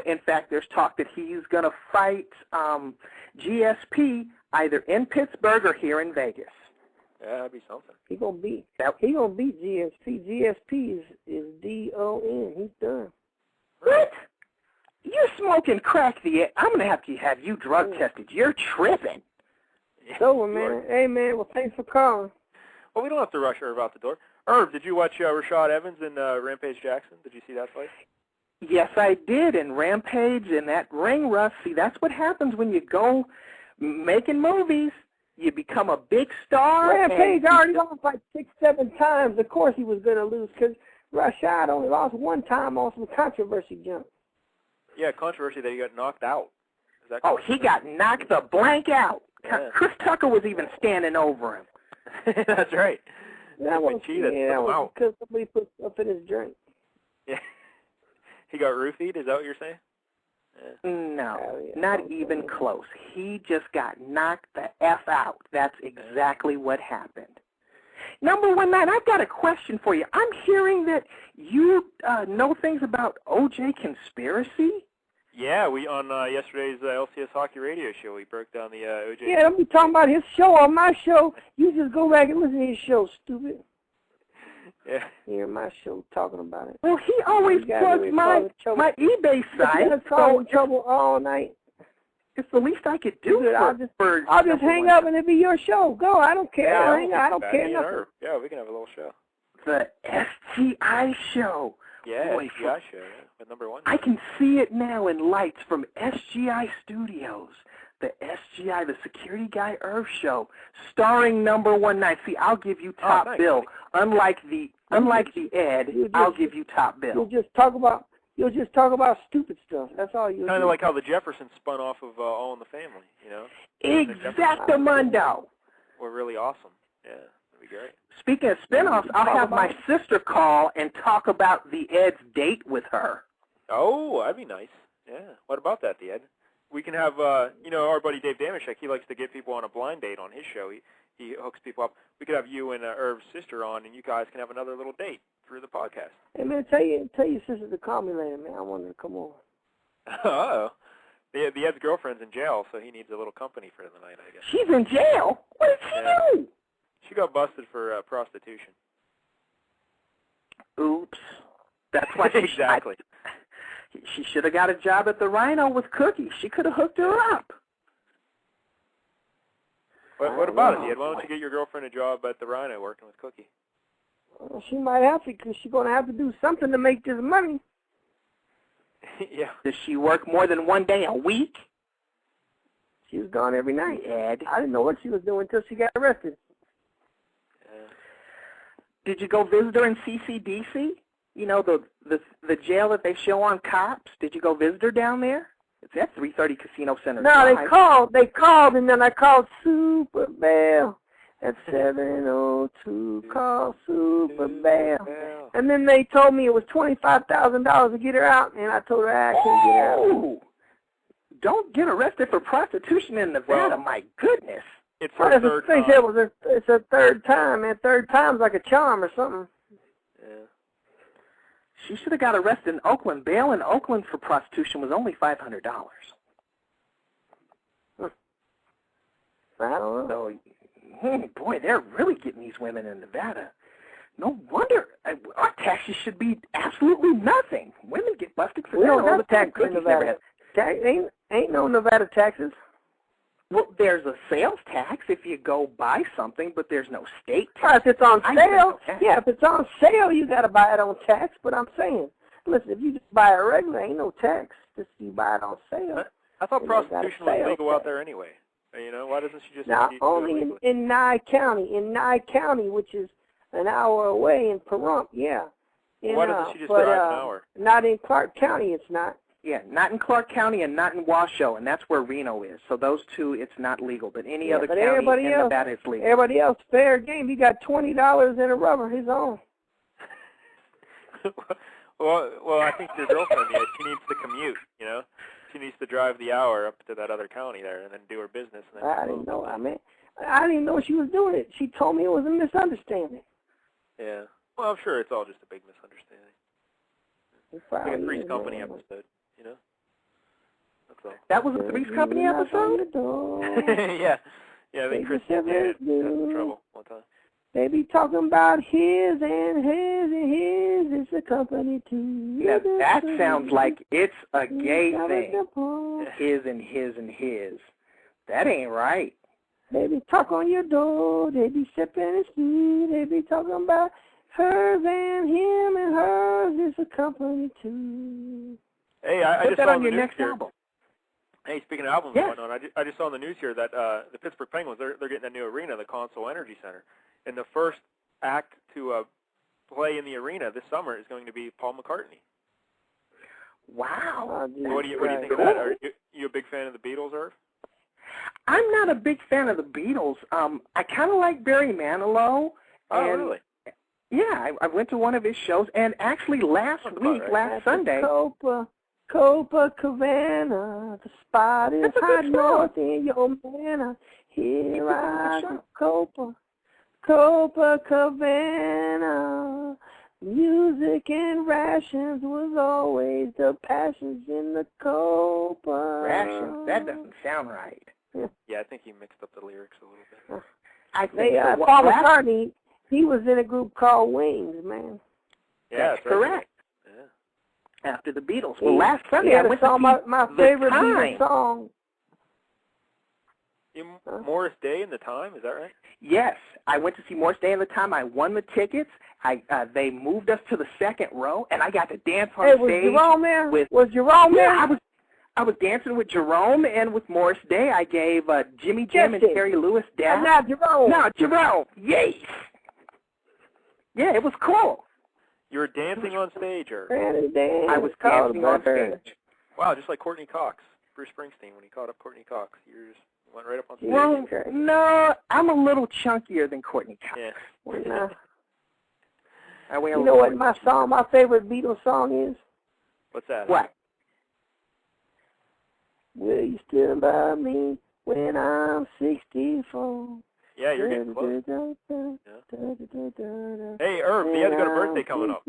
In fact, there's talk that he's going to fight GSP either in Pittsburgh or here in Vegas. Yeah, that'd be something. He gonna beat GSP. GSP is DON. He's done. What? You're smoking crack. I'm going to have you drug tested. You're tripping. It's over, man. Hey, man, well, thanks for calling. Well, we don't have to rush Irv out the door. Irv, did you watch Rashad Evans and Rampage Jackson? Did you see that fight? Yes, I did. And Rampage and that ring rust. See, that's what happens when you go making movies. You become a big star. Rampage already lost like 6-7 times. Of course he was going to lose because Rashad only lost one time on some controversy jump. Yeah, controversy that he got knocked out. Is that he got knocked the blank out. Yeah. Chris Tucker was even standing over him. That's right. That was out. because somebody put stuff in his drink. Yeah. He got roofied, is that what you're saying? Yeah. No, not even close. He just got knocked the F out. That's exactly what happened. Number 19, I've got a question for you. I'm hearing that you know things about O.J. conspiracy? Yeah, we on yesterday's LCS Hockey Radio show, we broke down the O.J. Yeah, don't be talking about his show on my show. You just go back and listen to his show, stupid. Yeah. Hear my show talking about it. Well, he always plugs my eBay site. He's causing trouble all night. It's the least I could do. Dude, I'll just hang up and it'll be your show. Go. I don't care. Yeah, I don't care nothing. Yeah, we can have a little show. The SGI show. Yeah, Boy, SGI show. Yeah, with number 1. I can see it now in lights from SGI Studios. The SGI, the Security Guy Irv show, starring number 19. See, I'll give you top bill. Unlike the Ed, I'll give you top bill. You'll just talk about stupid stuff. That's all you. Kind of like how the Jeffersons spun off of All in the Family, you know. Exactamundo. We're really awesome. Yeah, that'd be great. Speaking of spinoffs, I'll have my sister call and talk about the Ed's date with her. Oh, that'd be nice. Yeah. What about that, the Ed? We can have, our buddy Dave Damashek, he likes to get people on a blind date on his show. He hooks people up. We could have you and Irv's sister on, and you guys can have another little date through the podcast. Hey, man, tell your sister to call me later, man. I want her to come over. Uh-oh. The Ed's girlfriend's in jail, so he needs a little company for the night, I guess. She's in jail? What did she do? She got busted for prostitution. Oops. That's why Exactly. She should have got a job at the Rhino with Cookie. She could have hooked her up. What about it, Ed? Why don't you get your girlfriend a job at the Rhino working with Cookie? Well, she might have to because she's going to have to do something to make this money. Yeah. Does she work more than one day a week? She was gone every night. Ed. I didn't know what she was doing until she got arrested. Did you go visit her in CCDC? You know, the jail that they show on Cops? Did you go visit her down there? It's at 330 Casino Center No, Drive. they called, and then I called Super Bell at 702. Call Super Bell. And then they told me it was $25,000 to get her out, and I told her I couldn't get her out. Oh! Don't get arrested for prostitution in Nevada, my goodness. It's her third time. It's her third time, and third time's like a charm or something. Yeah. She should have got arrested in Oakland. Bail in Oakland for prostitution was only $500. I don't know. So, boy, they're really getting these women in Nevada. No wonder our taxes should be absolutely nothing. Women get busted for We that. don't have a tax in Cookies Nevada. Ain't no Nevada taxes. Well, there's a sales tax if you go buy something, but there's no state Right, tax. if it's on I know sale, tax. yeah, if it's on sale, you got to buy it on tax. But I'm saying, listen, if you just buy it regular, ain't no tax. Just you buy it on sale. I thought You know, prostitution got a was sales legal out tax. there anyway. You know, why doesn't she just Now, do it only legally? in Nye County. In Nye County, which is an hour away, in Pahrump, yeah. Why doesn't she just drive an hour? Not in Clark County, it's not. Yeah, not in Clark County and not in Washoe, and that's where Reno is. So those two, it's not legal. But any other but county everybody in else, Nevada is legal. Everybody else, fair game. He got $20 in a rubber, his own. Well, I think your girlfriend, she needs to commute, you know? She needs to drive the hour up to that other county there and then do her business. And then I didn't know. I didn't know she was doing it. She told me it was a misunderstanding. Yeah. Well, I'm sure it's all just a big misunderstanding. It Like probably a Three's is, Company man. episode, you know? That's all. That was a Three's Company episode? Yeah. Yeah, I think Chris got in trouble one time. They be talking about his and his and his. It's a company too. Now, that sounds like it's a gay thing. His and his and his. That ain't right. They be talking on your door. They be sipping and sweet. They be talking about hers and him and hers. It's a company too. Hey, I Put just that saw on on your the news next here. album. Hey, speaking of albums Yes. and whatnot, I just saw on the news here that the Pittsburgh Penguins, they're getting a new arena, the Consol Energy Center. And the first act to play in the arena this summer is going to be Paul McCartney. Wow. What do you think of that? Are you a big fan of the Beatles, Irv? I'm not a big fan of the Beatles. I kind of like Barry Manilow. Oh, and really? Yeah, I went to one of his shows, and actually last Sunday. Copacabana, the spot is That's a good hot song. north in your manor. Here I go, Copacabana. Music and rations was always the passions in the Copa. Rations? That doesn't sound right. Yeah, I think he mixed up the lyrics a little bit. I think so. Paul McCartney, he was in a group called Wings, man. Yeah, That's correct. Yeah. After the Beatles. Well, last Sunday he I had a went song, to see my The favorite Time. Beatles song. Morris Day and the Time, is that right? Yes, I went to see Morris Day and the Time. I won the tickets. They moved us to the second row, and I got to dance on Was stage. Jerome there? Was Jerome there? Yeah, I was dancing with Jerome and with Morris Day. I gave Jimmy Jim and Jesse. Terry Lewis dance. Not Jerome. No, Jerome. Yes. Yeah, it was cool. You were dancing on stage, or? I was dancing on stage. Wow, just like Courtney Cox, Bruce Springsteen, when he caught up Courtney Cox, you just went right up on stage. Well, no, I'm a little chunkier than Courtney Cox. Yeah. I weigh a You know little what my favorite Beatles song is? What's that? What? Will you still by me when I'm 64? Yeah, you're getting close. Hey, Irv, he has got a birthday coming up.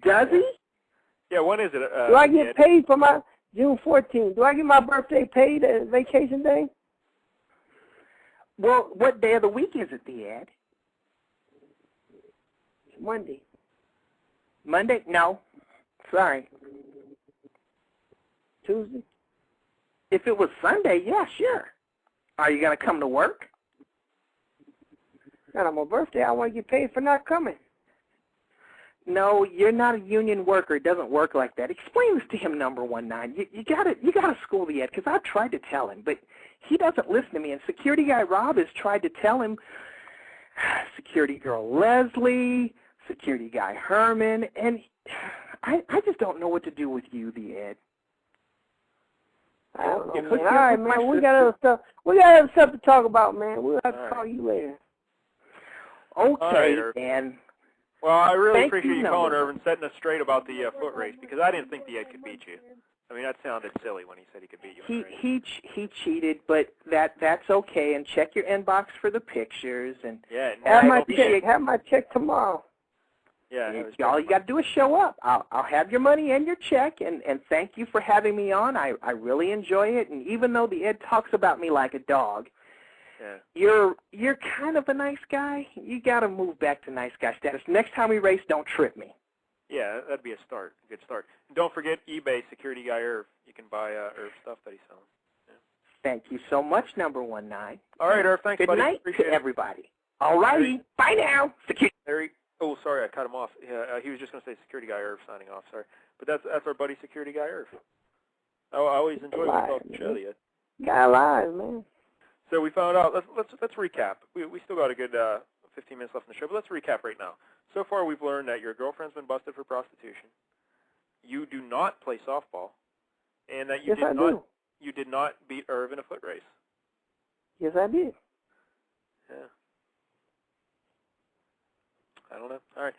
Does he? Yeah, when is it? Do I get paid for my June 14th? Do I get my birthday paid as vacation day? Well, what day of the week is it, the Ed? Monday. Monday? No. Sorry. Tuesday? If it was Sunday, yeah, sure. Are you going to come to work? Not on my birthday. I want to get paid for not coming. No, you're not a union worker. It doesn't work like that. Explain this to him, number 19. You gotta school the Ed, because I've tried to tell him, but he doesn't listen to me. And security guy Rob has tried to tell him, security girl Leslie, security guy Herman, and I just don't know what to do with you, the Ed. I don't know, Yeah, man. hook All you up right, with my man. We sister. got other stuff. We got other stuff to talk about, man. We'll have to All call right. you later. Okay, Irv. then. Well, I really Thank appreciate you, you calling, number Irv, and setting us straight about the foot race, because I didn't think the Ed could beat you. I mean, that sounded silly when he said he could beat you. in the race. He cheated, but that's okay. And check your inbox for the pictures. And Yeah. Have I my appreciate- check. Have my check tomorrow. Yeah. it was all you got to do is show up. I'll have your money and your check. And thank you for having me on. I really enjoy it. And even though the Ed talks about me like a dog, Yeah. you're kind of a nice guy. You got to move back to nice guy status. Next time we race, don't trip me. Yeah, that'd be a good start. And don't forget eBay Security Guy Irv. You can buy Irv stuff that he's selling. Thank you so much, number 19. All right, Irv. Thanks, Good buddy. night Appreciate to it. everybody. All righty. Bye now. Security. Oh, sorry, I cut him off. Yeah, he was just going to say Security Guy Irv signing off. Sorry, but that's our buddy Security Guy Irv. I always enjoy when we talk to show you. Guy alive, man. So we found out. Let's recap. We still got a good 15 minutes left in the show, but let's recap right now. So far, we've learned that your girlfriend's been busted for prostitution. You do not play softball, and that you Yes, did not beat Irv in a foot race. Yes, I did. Yeah. I don't know. All right.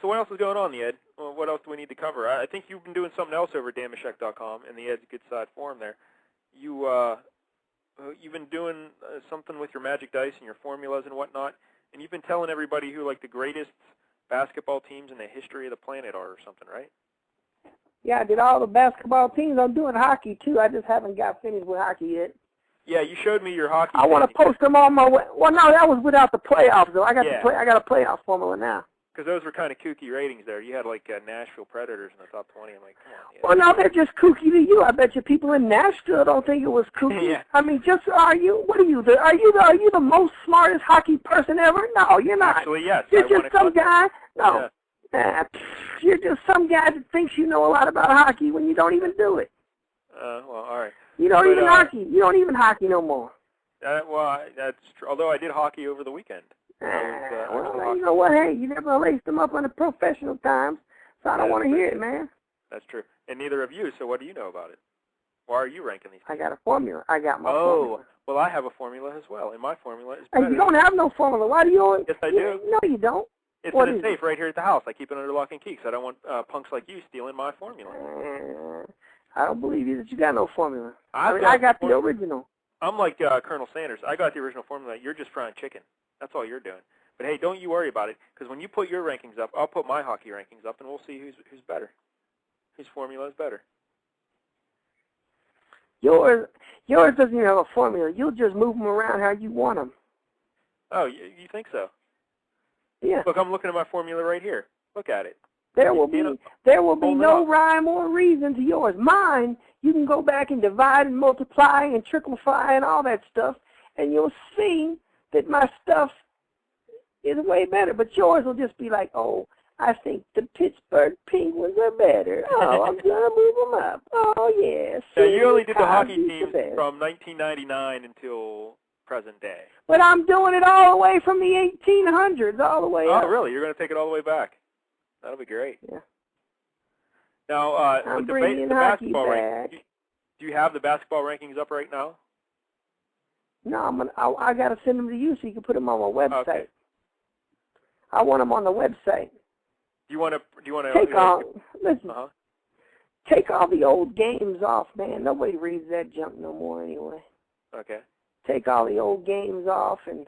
So what else is going on, the Ed? Well, what else do we need to cover? I think you've been doing something else over at danmashek.com and the Ed's Good Side forum there. You've been doing something with your magic dice and your formulas and whatnot, and you've been telling everybody who like the greatest basketball teams in the history of the planet are or something, right? Yeah, I did all the basketball teams. I'm doing hockey, too. I just haven't got finished with hockey yet. Yeah, you showed me your hockey. I want to post them on my way. Well, no, that was without the playoffs, though. I got a playoff formula now. Because those were kind of kooky ratings there. You had like Nashville Predators in the top 20. I'm like, come on. Yeah. Well, no, they're just kooky to you. I bet you people in Nashville don't think it was kooky. Yeah. I mean, are you the most smartest hockey person ever? No, you're not. Actually, yes. You're I won just a some contest. guy. No. You're just some guy that thinks you know a lot about hockey when you don't even do it. Well, all right. You don't even hockey. You don't even hockey no more. That's true. Although I did hockey over the weekend. Well, you know what? Hey, you never laced them up on the professional times, so I don't want to hear it, man. That's true. And neither of you, so what do you know about it? Why are you ranking these? I got a formula. I got my formula. Well, I have a formula as well, and my formula is Hey, better. you don't have no formula. Why do you? Yes, I do. No, you don't. It's What in a is safe right here at the house. I keep it under lock and key because I don't want punks like you stealing my formula. I don't believe you that you got no formula. I got the original. I'm like Colonel Sanders. I got the original formula. You're just frying chicken. That's all you're doing. But hey, don't you worry about it, because when you put your rankings up, I'll put my hockey rankings up, and we'll see who's better. Whose formula is better. Yours doesn't even have a formula. You'll just move them around how you want them. Oh, you think so? Yeah. Look, I'm looking at my formula right here. Look at it. There will be hold no it up. rhyme or reason to yours. Mine, you can go back and divide and multiply and tricklify and all that stuff, and you'll see that my stuff is way better. But yours will just be like, oh, I think the Pittsburgh Penguins are better. Oh, I'm gonna move them up. Oh yeah. So you only did the hockey Cosby's teams the best. from 1999 until present day. But I'm doing it all the way from the 1800s, all the way up. Oh, really? You're going to take it all the way back? That'll be great. Yeah. Now, I'm with bringing the hockey basketball back. do you have the basketball rankings up right now? No, I got to send them to you so you can put them on my website. Okay. I want them on the website. Do you want to Take all the old games off, man. Nobody reads that junk no more anyway. Okay. Take all the old games off, and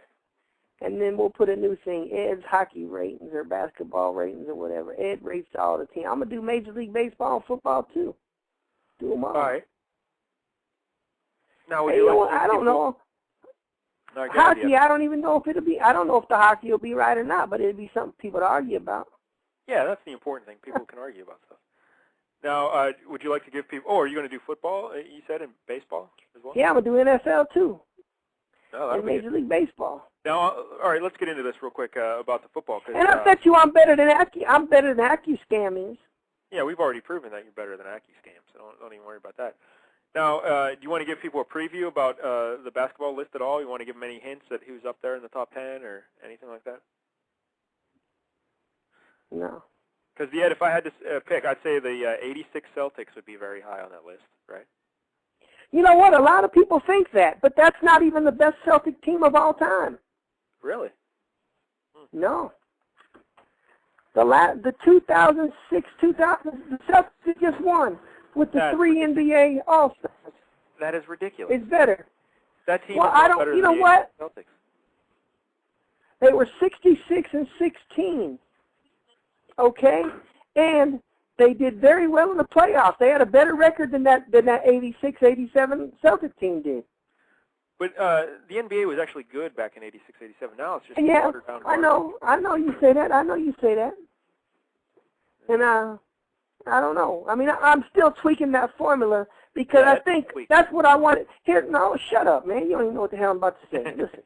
then we'll put a new thing, Ed's hockey ratings or basketball ratings or whatever. Ed rates all the team. I'm going to do Major League Baseball and football, too. Do them all. All right. Now, would Hey, you you know like what? to I don't people- know. No, go ahead, Hockey, yeah. I don't even know if it'll be, I don't know if the hockey will be right or not, but it'll be something people to argue about. Yeah, that's the important thing. People can argue about stuff. Now, would you like to give people, are you going to do football, you said, and baseball as well? Yeah, I'm going to do NFL, too. No, that'll And be Major League Baseball. Now, all right, let's get into this real quick about the football. Cause, And I bet you I'm better than AccuScam is. yeah, we've already proven that you're better than AccuScam, so don't even worry about that. Now, do you want to give people a preview about the basketball list at all? You want to give them any hints at who's up there in the top 10 or anything like that? No. Because, if I had to pick, I'd say the 86 Celtics would be very high on that list, right? You know what? A lot of people think that, but that's not even the best Celtic team of all time. Really? No. The 2006, the Celtics just won with the 3 NBA All-Stars. That is ridiculous. It's better. That team Well, is I much don't. better You than know the what? Celtics. They were 66-16. Okay, and they did very well in the playoffs. They had a better record than that 86-87 Celtic team did. But the NBA was actually good back in 86, 87. Now it's just Yeah, watered down. I know you say that. And I don't know. I mean, I'm still tweaking that formula because I think that's what I wanted. Here, no, shut up, man. You don't even know what the hell I'm about to say. Listen,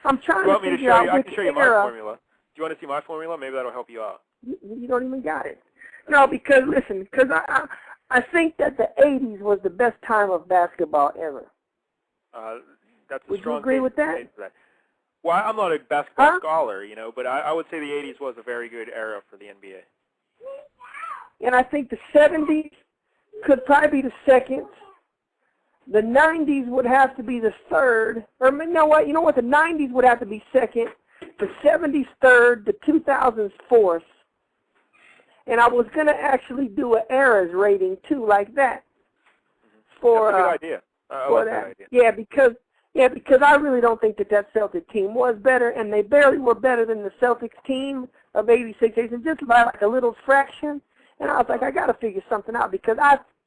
I'm trying to figure out I which can show you my era. formula. Do you want to see my formula? Maybe that'll help you out. You don't even got it. No, because listen, because I think that the 80s was the best time of basketball ever. That's a Would strong you agree case with to that? say for that? Well, I'm not a basketball scholar, but I would say the 80s was a very good era for the NBA. And I think the 70s could probably be the second. The 90s would have to be the third. Or you know what? The 90s would have to be second. The 70s third. The 2000s fourth. And I was going to actually do an eras rating too, like that. For That's a good idea. I like that idea. Yeah, because I really don't think that Celtic team was better, and they barely were better than the Celtics team of 86, just by like a little fraction. And I was like, I got to figure something out because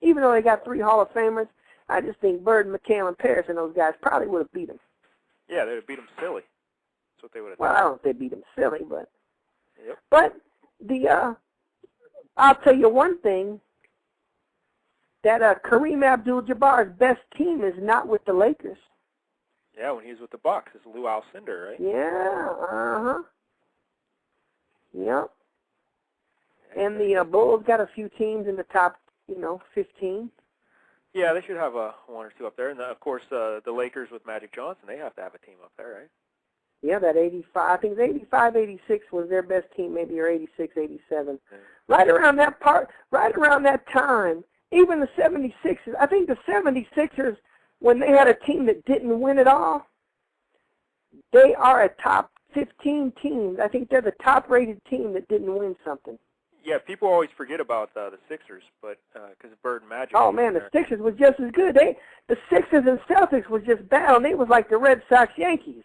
even though they got 3 Hall of Famers, I just think Bird, McHale, and Parrish and those guys probably would have beat them. Yeah, they would have beat them silly. That's what they would have Well, done. I don't know if they beat them silly, but Yep. But I'll tell you one thing, that Kareem Abdul-Jabbar's best team is not with the Lakers. Yeah, when he was with the Bucks, it's Lou Alcindor, right? Yeah, Yep. And the Bulls got a few teams in the top, 15. Yeah, they should have one or two up there. And, of course, the Lakers with Magic Johnson, they have to have a team up there, right? Yeah, that 85. I think 85, 86 was their best team, maybe, or 86, 87. Yeah. Right around that time, even the 76ers, I think the 76ers, when they had a team that didn't win it all, they are a top 15 team. I think they're the top-rated team that didn't win something. Yeah, people always forget about the Sixers, but because of Bird and Magic. Oh, man, the Sixers was just as good. The Sixers and Celtics was just bad, and they was like the Red Sox-Yankees.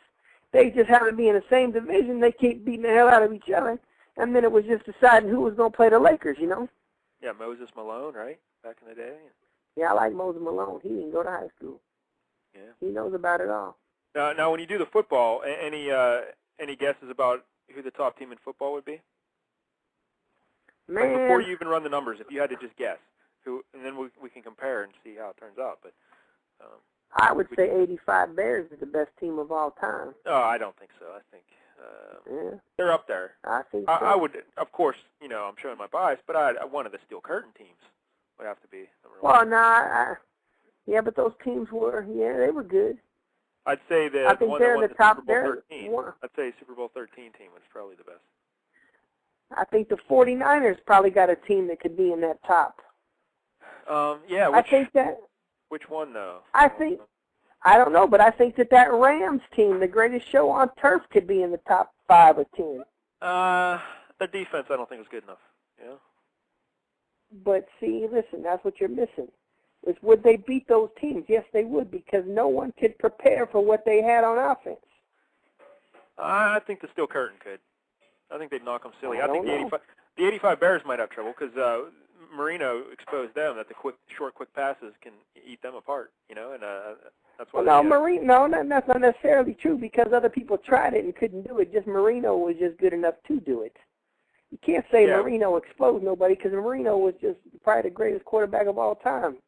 They just happened to be in the same division. They keep beating the hell out of each other, and then it was just deciding who was going to play the Lakers, Yeah, Moses Malone, right, back in the day. Yeah, I like Moses Malone. He didn't go to high school. Yeah. He knows about it all. Now, when you do the football, any guesses about who the top team in football would be? Man, Like before you even run the numbers, if you had to just guess who, and then we can compare and see how it turns out. But I would say 85 Bears is the best team of all time. no, I don't think so. I think Yeah, they're up there. I think so. I would, of course, I'm showing my bias, but one of the Steel Curtain teams would have to be number Well, one. yeah, but those teams they were good. I'd say that I think one they're that won the the top. Super Bowl 13. One. I'd say Super Bowl 13 team was probably the best. I think the 49ers probably got a team that could be in that top. Yeah. I think that. Which one though? I don't know, but I think that Rams team, the greatest show on turf, could be in the top 5 or 10. The defense I don't think was good enough. Yeah. But see, listen, that's what you're missing. Is would they beat those teams? Yes, they would, because no one could prepare for what they had on offense. I think the Steel Curtain could. I think they'd knock them silly. I think don't know. the 85 Bears might have trouble because Marino exposed them that the short, quick passes can eat them apart. And that's why. Well, that's not necessarily true because other people tried it and couldn't do it. Just Marino was just good enough to do it. You can't say Marino exposed nobody because Marino was just probably the greatest quarterback of all time.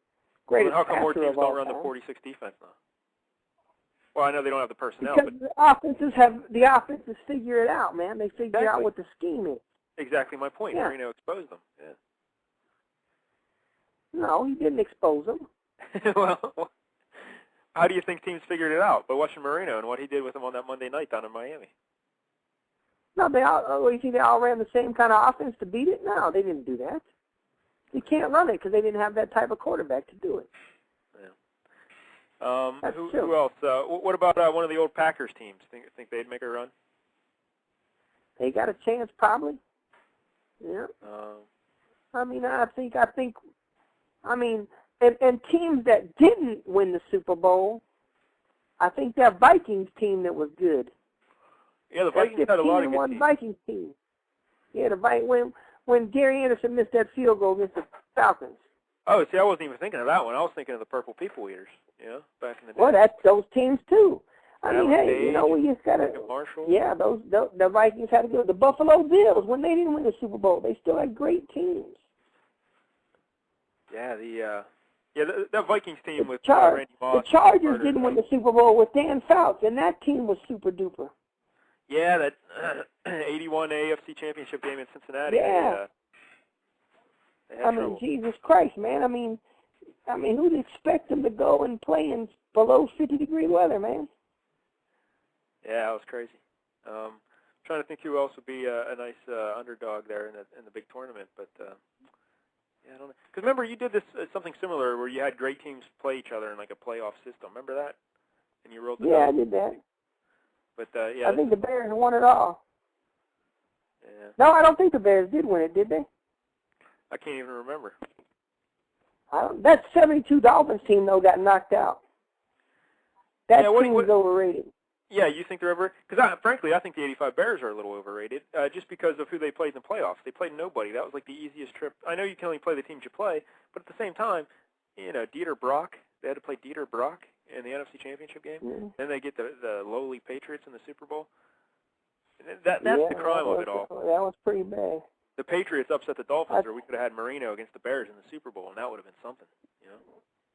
Greatest how come more passer teams of all don't run time. the 46 defense now? Well, I know they don't have the personnel, Because the offenses figure it out, man. They figure out what the scheme is. Exactly my point. Yeah. Marino exposed them. Yeah. No, he didn't expose them. Well, how do you think teams figured it out? By watching Marino and what he did with them on that Monday night down in Miami. No, you think they all ran the same kind of offense to beat it? No, they didn't do that. You can't run it because they didn't have that type of quarterback to do it. Yeah. Who else? What about one of the old Packers teams? Think they'd make a run? They got a chance, probably. Yeah. I mean, and teams that didn't win the Super Bowl, I think that Vikings team that was good. Yeah, the Vikings had a lot of good teams. Vikings team. Yeah, when Gary Anderson missed that field goal against the Falcons. Oh, see, I wasn't even thinking of that one. I was thinking of the Purple People Eaters, back in the day. Well, that's those teams, too. I mean, Alan hey, Page, we just got to... Marshall. Yeah, the Vikings had to go. The Buffalo Bills, when they didn't win the Super Bowl, they still had great teams. Yeah, that Vikings team with Randy Moss. The Chargers didn't win the Super Bowl with Dan Fouts, and that team was super duper. Yeah, that 81 AFC Championship game in Cincinnati. Yeah. They had trouble. Jesus Christ, man. I mean, who'd expect them to go and play in below 50-degree weather, man? Yeah, that was crazy. Trying to think who else would be a nice underdog there in the big tournament, but yeah, I don't know. Because remember, you did this something similar where you had great teams play each other in like a playoff system. Remember that? And you rolled the I did that. But yeah, I think the Bears won it all. Yeah. No, I don't think the Bears did win it, did they? I can't even remember. That 72 Dolphins team, though, got knocked out. That team was overrated. Yeah, you think they're overrated? Because frankly, I think the 85 Bears are a little overrated just because of who they played in the playoffs. They played nobody. That was like the easiest trip. I know you can only play the teams you play, but at the same time, Dieter Brock, they had to play Dieter Brock in the NFC Championship game. Mm-hmm. Then they get the lowly Patriots in the Super Bowl. That's the crime of it all. That was pretty bad. The Patriots upset the Dolphins, or we could have had Marino against the Bears in the Super Bowl, and that would have been something,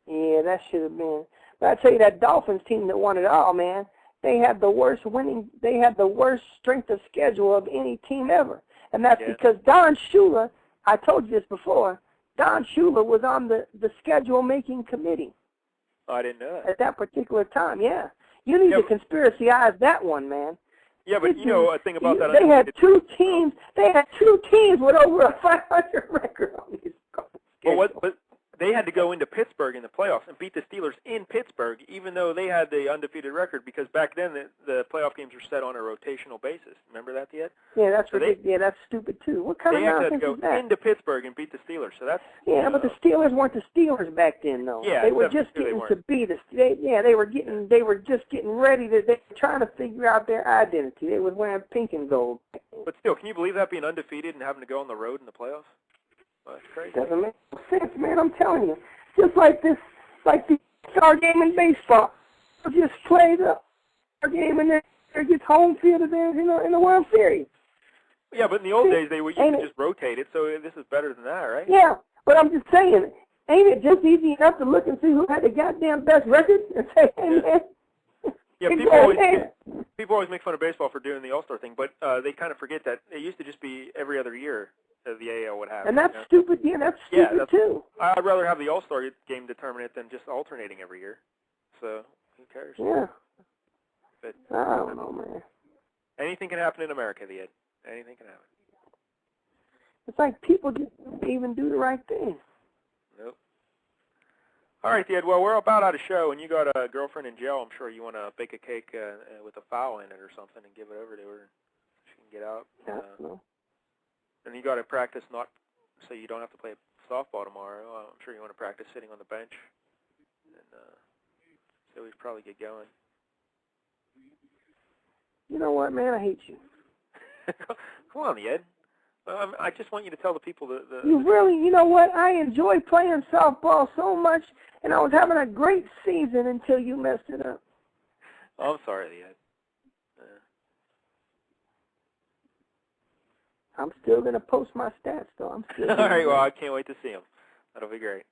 Yeah, that should have been. But I tell you, that Dolphins team that won it all, man, they had the worst strength of schedule of any team ever. And that's because Don Shula, I told you this before, Don Shula was on the schedule-making committee. Oh, I didn't know that. At that particular time, yeah. You need to conspiracy-eyes that one, man. Yeah, but a thing about that. They had two teams. They had two teams with over a 500 record on these schedules. But they had to go into Pittsburgh in the playoffs and beat the Steelers in Pittsburgh, even though they had the undefeated record, because back then the playoff games were set on a rotational basis. Remember that yet? Yeah, that's ridiculous. That's stupid too. What kind of nonsense is that? They had to go into Pittsburgh and beat the Steelers. So that's but the Steelers weren't the Steelers back then, though. Yeah, they were just getting to be the. They were just getting ready to. They were trying to figure out their identity. They was wearing pink and gold. But still, can you believe that, being undefeated and having to go on the road in the playoffs? Well, that's crazy. Doesn't make sense, man. I'm telling you. Just like the All-Star game in baseball. Just play the All-Star game and then gets home field advantage in the World Series. Yeah, but in the old days, they used to just rotate it, so this is better than that, right? Yeah, but I'm just saying, ain't it just easy enough to look and see who had the goddamn best record and say, hey, man. Yeah, people always make fun of baseball for doing the All-Star thing, but they kind of forget that it used to just be every other year that the AL would have. And that's stupid. Yeah, that's stupid too. I'd rather have the All-Star game determine it than just alternating every year. So who cares? Yeah. But I don't know, man. Anything can happen in America, the Ed. Anything can happen. It's like people just don't even do the right thing. Nope. All right, Ed. Well, we're about out of show, and you got a girlfriend in jail. I'm sure you want to bake a cake with a fowl in it or something and give it over to her. She can get out. No. And you got to practice not so you don't have to play softball tomorrow. I'm sure you want to practice sitting on the bench, and so we probably get going. You know what, man? I hate you. Come on, Ed. I just want you to tell the people you know what? I enjoy playing softball so much, and I was having a great season until you messed it up. Oh, I'm sorry, Ed. I'm still going to post my stats, though. I'm still. All right, well, I can't wait to see them. That'll be great.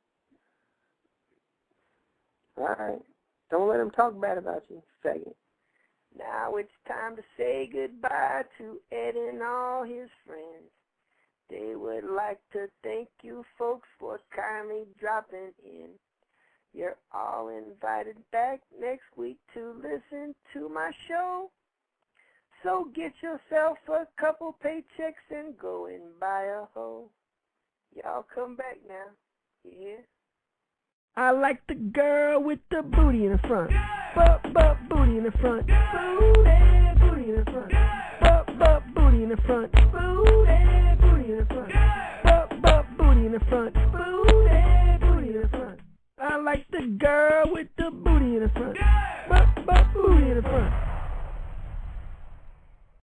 All right. Don't let them talk bad about you, faggot. Now it's time to say goodbye to Ed and all his friends. They would like to thank you folks for kindly dropping in. You're all invited back next week to listen to my show. So get yourself a couple paychecks and go and buy a hoe. Y'all come back now. You hear? I like the girl with the booty in the front. Booty in the front. Booty in the front. Booty in the front. Booty in the front. Booty in the front. Booty in the front. I like the girl with the booty in the front.